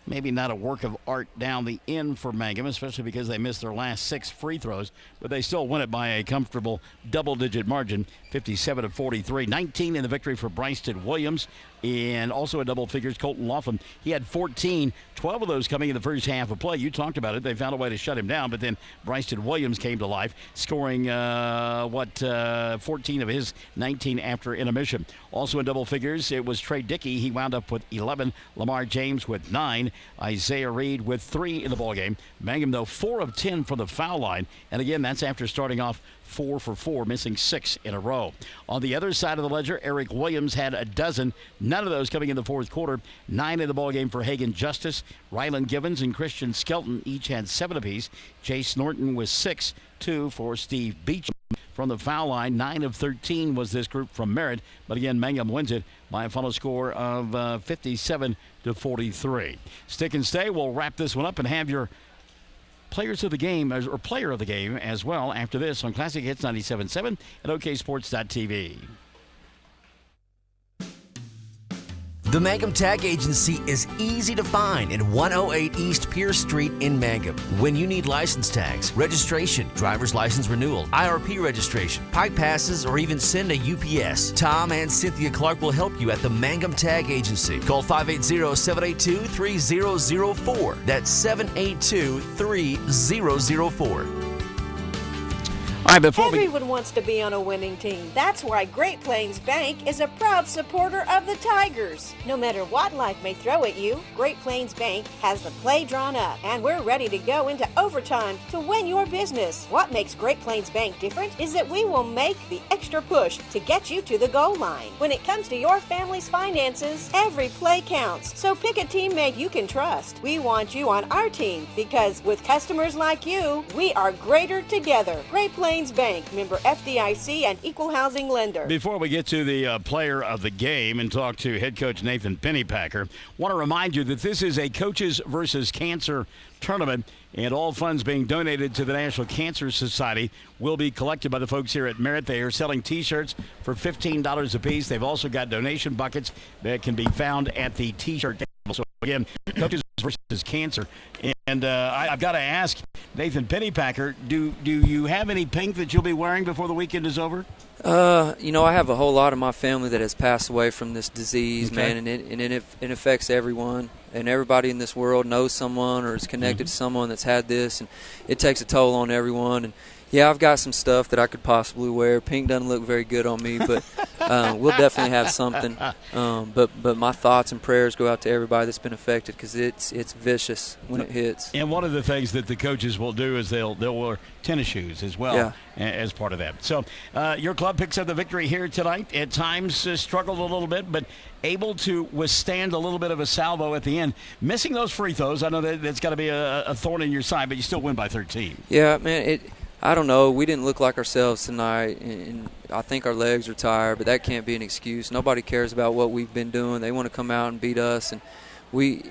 maybe not a work of art down the end for Mangum, especially because they missed their last 6 free throws, but they still win it by a comfortable double-digit margin, 57-43. 19 in the victory for Bryston Williams, and also in double figures, Colton Laughlin. He had 14, 12 of those coming in the first half of play. You talked about it. They found a way to shut him down, but then Bryston Williams came to life, scoring 14 of his 19 after intermission. Also in double figures, it was Trey Dickey. He wound up with 11. Lamar James with 9. Isaiah Reed with 3 in the ballgame. Mangum, though, 4 of 10 from the foul line. And again, that's after starting off 4 for 4, missing 6 in a row. On the other side of the ledger, Eric Williams had a dozen, none of those coming in the fourth quarter. 9 in the ballgame for Hagan Justice. Rylan Givens and Christian Skelton each had 7 apiece. Chase Norton with 6, 2 for Steve Beecham. From the foul line, 9 of 13 was this group from Merritt. But again, Mangum wins it by a final score of 57-43. Stick and stay. We'll wrap this one up and have your players of the game, or player of the game as well, after this on Classic Hits 97.7 at OKSports.tv. The Mangum Tag Agency is easy to find in 108 East Pierce Street in Mangum. When you need license tags, registration, driver's license renewal, IRP registration, pipe passes, or even send a UPS, Tom and Cynthia Clark will help you at the Mangum Tag Agency. Call 580-782-3004. That's 782-3004. All right, Everyone wants to be on a winning team. That's why Great Plains Bank is a proud supporter of the Tigers. No matter what life may throw at you, Great Plains Bank has the play drawn up, and we're ready to go into overtime to win your business. What makes Great Plains Bank different is that we will make the extra push to get you to the goal line. When it comes to your family's finances, every play counts. So pick a teammate you can trust. We want you on our team because with customers like you, we are greater together. Great Plains Bank, member FDIC and equal housing lender. Before we get to the player of the game and talk to head coach Nathan Pennypacker, want to remind you that this is a Coaches versus Cancer tournament, and all funds being donated to the National Cancer Society will be collected by the folks here at Merritt. They are selling T-shirts for $15 a piece. They've also got donation buckets that can be found at the T-shirt table. So again, Coaches versus Cancer. And I've got to ask, Nathan Pennypacker, do you have any pink that you'll be wearing before the weekend is over? I have a whole lot of my family that has passed away from this disease, man, and it affects everyone. And everybody in this world knows someone or is connected to someone that's had this, and it takes a toll on everyone. And yeah, I've got some stuff that I could possibly wear. Pink doesn't look very good on me, but we'll definitely have something. But my thoughts and prayers go out to everybody that's been affected because it's vicious when it hits. And one of the things that the coaches will do is they'll wear tennis shoes as well as part of that. So your club picks up the victory here tonight. At times struggled a little bit, but able to withstand a little bit of a salvo at the end. Missing those free throws, I know that's got to be a thorn in your side, but you still win by 13. Yeah, man, I don't know. We didn't look like ourselves tonight, and I think our legs are tired, but that can't be an excuse. Nobody cares about what we've been doing. They want to come out and beat us, and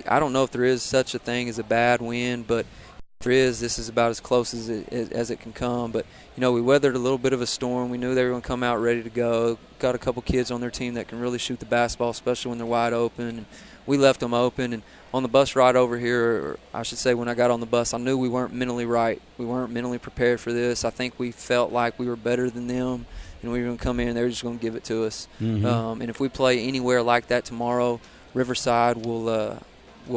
I don't know if there is such a thing as a bad win, but if there is, this is about as close as it can come. But, we weathered a little bit of a storm. We knew they were going to come out ready to go. Got a couple kids on their team that can really shoot the basketball, especially when they're wide open. And we left them open, and on the bus ride over here, or I should say when I got on the bus, I knew we weren't mentally right. We weren't mentally prepared for this. I think we felt like we were better than them, and we're going to come in and they're just going to give it to us. Mm-hmm. And if we play anywhere like that tomorrow, Riverside will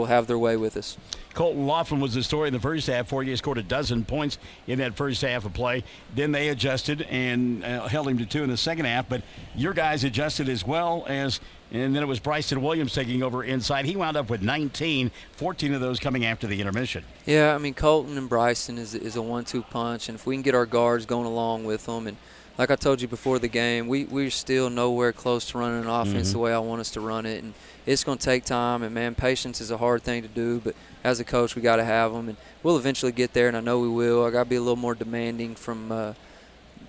have their way with us. Colton Laughlin was the story in the first half for you. He scored 12 points in that first half of play. Then they adjusted and held him to 2 in the second half. But your guys adjusted as well as, and then it was Bryson Williams taking over inside. He wound up with 19, 14 of those coming after the intermission. Yeah, I mean, Colton and Bryson is a 1-2 punch, and if we can get our guards going along with them, and like I told you before the game, we're still nowhere close to running an offense the way I want us to run it, and it's going to take time, and, man, patience is a hard thing to do, but as a coach, we got to have them, and we'll eventually get there, and I know we will. I got to be a little more demanding from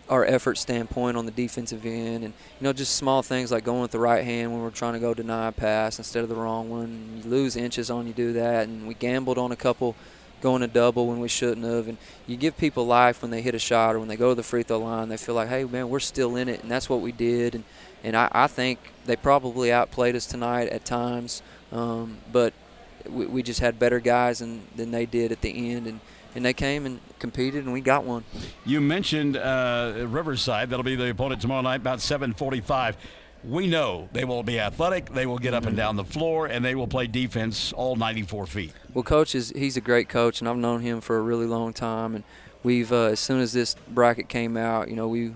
our effort standpoint on the defensive end, and, just small things like going with the right hand when we're trying to go deny a pass instead of the wrong one. You lose inches on you do that, and we gambled on a couple going a double when we shouldn't have, and you give people life when they hit a shot or when they go to the free throw line. They feel like, hey, man, we're still in it, and that's what we did, and I think they probably outplayed us tonight at times, but we just had better guys than they did at the end, and they came and competed, and we got one. You mentioned Riverside. That'll be the opponent tomorrow night, about 7:45. We know they will be athletic, they will get up and down the floor, and they will play defense all 94 feet. Well, Coach, he's a great coach, and I've known him for a really long time. And we've as soon as this bracket came out, we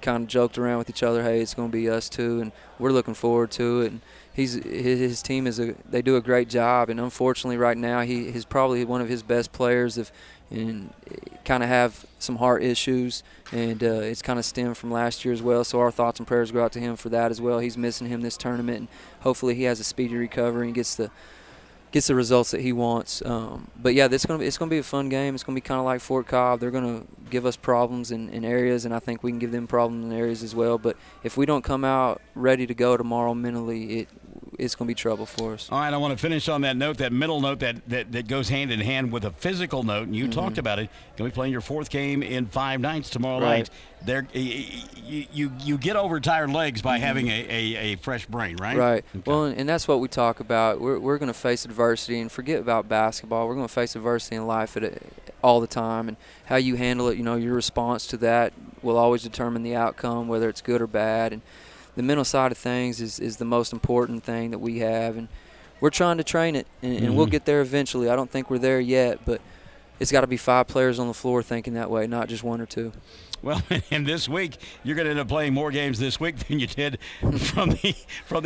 kind of joked around with each other, hey, it's going to be us too, and we're looking forward to it. And his team they do a great job, and unfortunately right now he's probably one of his best players and kind of have some heart issues, and it's kind of stemmed from last year as well, so our thoughts and prayers go out to him for that as well. He's missing him this tournament, and hopefully he has a speedy recovery and gets the results that he wants. But yeah, it's gonna be a fun game. It's gonna be kind of like Fort Cobb. They're gonna give us problems in areas, and I think we can give them problems in areas as well. But if we don't come out ready to go tomorrow mentally, it's going to be trouble for us. All right, I want to finish on that note, that middle note that goes hand in hand with a physical note, and you talked about it. Going to be playing your 4th game in 5 nights tomorrow night. There, you get over tired legs by having a fresh brain, right? Right. Okay. Well, and that's what we talk about. We're going to face adversity, and forget about basketball. We're going to face adversity in life all the time, and how you handle it, your response to that will always determine the outcome, whether it's good or bad. And the mental side of things is the most important thing that we have, and we're trying to train it, and we'll get there eventually. I don't think we're there yet, but it's got to be 5 players on the floor thinking that way, not just 1 or 2. Well, and this week you're going to end up playing more games this week than you did from the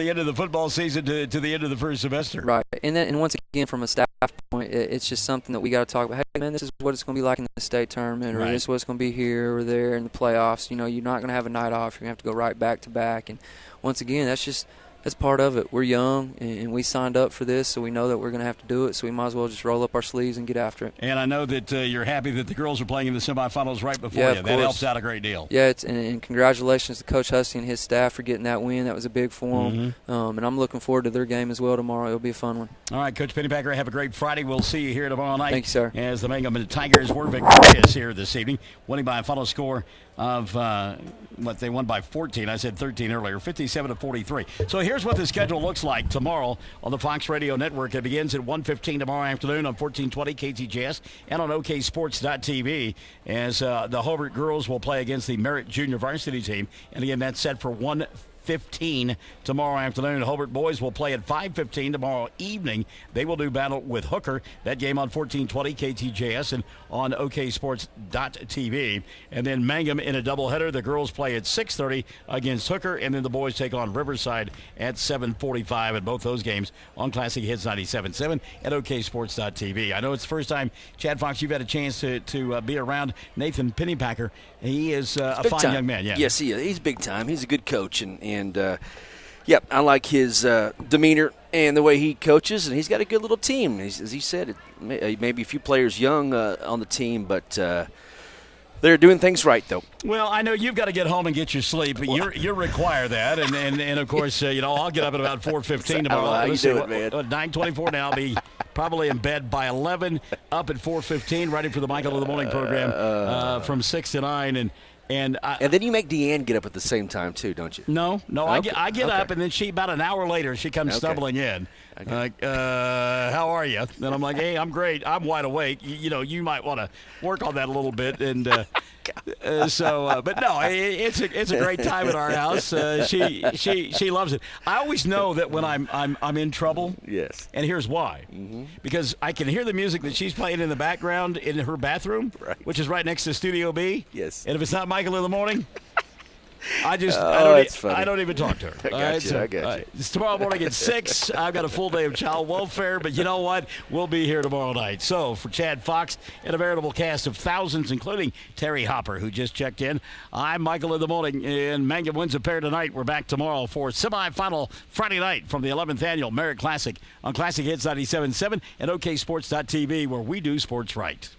end of the football season to the end of the first semester. Right, and once again, from a staff point, it's just something that we got to talk about. Hey, man, this is what it's going to be like in the state tournament, or this is what it's going to be here or there in the playoffs. You're not going to have a night off. You're going to have to go right back to back, and once again, that's part of it. We're young, and we signed up for this, so we know that we're going to have to do it, so we might as well just roll up our sleeves and get after it. And I know that you're happy that the girls are playing in the semifinals right before you. That helps out a great deal. Yeah, and congratulations to Coach Hussey and his staff for getting that win. That was a big for them. And I'm looking forward to their game as well tomorrow. It'll be a fun one. All right, Coach Pennypacker, have a great Friday. We'll see you here tomorrow night. Thank you, sir. As the Mangum Tigers were victorious here this evening, winning by a final score of they won by 14. I said 13 earlier, 57-43. So here's what the schedule looks like tomorrow on the Fox Radio Network. It begins at 1:15 tomorrow afternoon on 1420 KTJS and on OKSports.tv as the Hobart girls will play against the Merritt Junior Varsity team. And again, that's set for 1:15 tomorrow afternoon. Hobart boys will play at 5:15 tomorrow evening. They will do battle with Hooker. That game on 1420 KTJS and on OKSports.tv. And then Mangum in a doubleheader. The girls play at 6:30 against Hooker, and then the boys take on Riverside at 7:45. And both those games on Classic Hits 97.7 at OKSports.tv. I know it's the first time, Chad Fox, you've had a chance to be around Nathan Pennypacker. He is a fine young man. Yeah. Yes, he is. He's big time. He's a good coach, and I like his demeanor and the way he coaches, and he's got a good little team. As he said, maybe a few players young on the team, but they're doing things right, though. Well, I know you've got to get home and get your sleep, but you require that, and of course, I'll get up at about 4:15 tomorrow. How you do it, man? 9:24 now. I'll be probably in bed by 11, up at 4:15, ready for the Michael of the Morning program from 6 to 9, and And then you make Deanne get up at the same time too, don't you? No. Okay. I get up, and then she about an hour later she comes stumbling in. Okay. Like, how are you? And I'm like, hey, I'm great. I'm wide awake. You might want to work on that a little bit. And but no, it's a great time at our house. She loves it. I always know that when I'm in trouble. Yes. And here's why. Mm-hmm. Because I can hear the music that she's playing in the background in her bathroom, which is right next to Studio B. Yes. And if it's not Michael in the morning, I don't even talk to her. I got you. It's tomorrow morning at 6. I've got a full day of child welfare, but you know what? We'll be here tomorrow night. So for Chad Fox and a veritable cast of thousands, including Terry Hopper, who just checked in, I'm Michael in the morning, and Mangum wins a pair tonight. We're back tomorrow for semifinal Friday night from the 11th annual Merritt Classic on Classic Hits 97.7 and OKSports.tv, where we do sports right.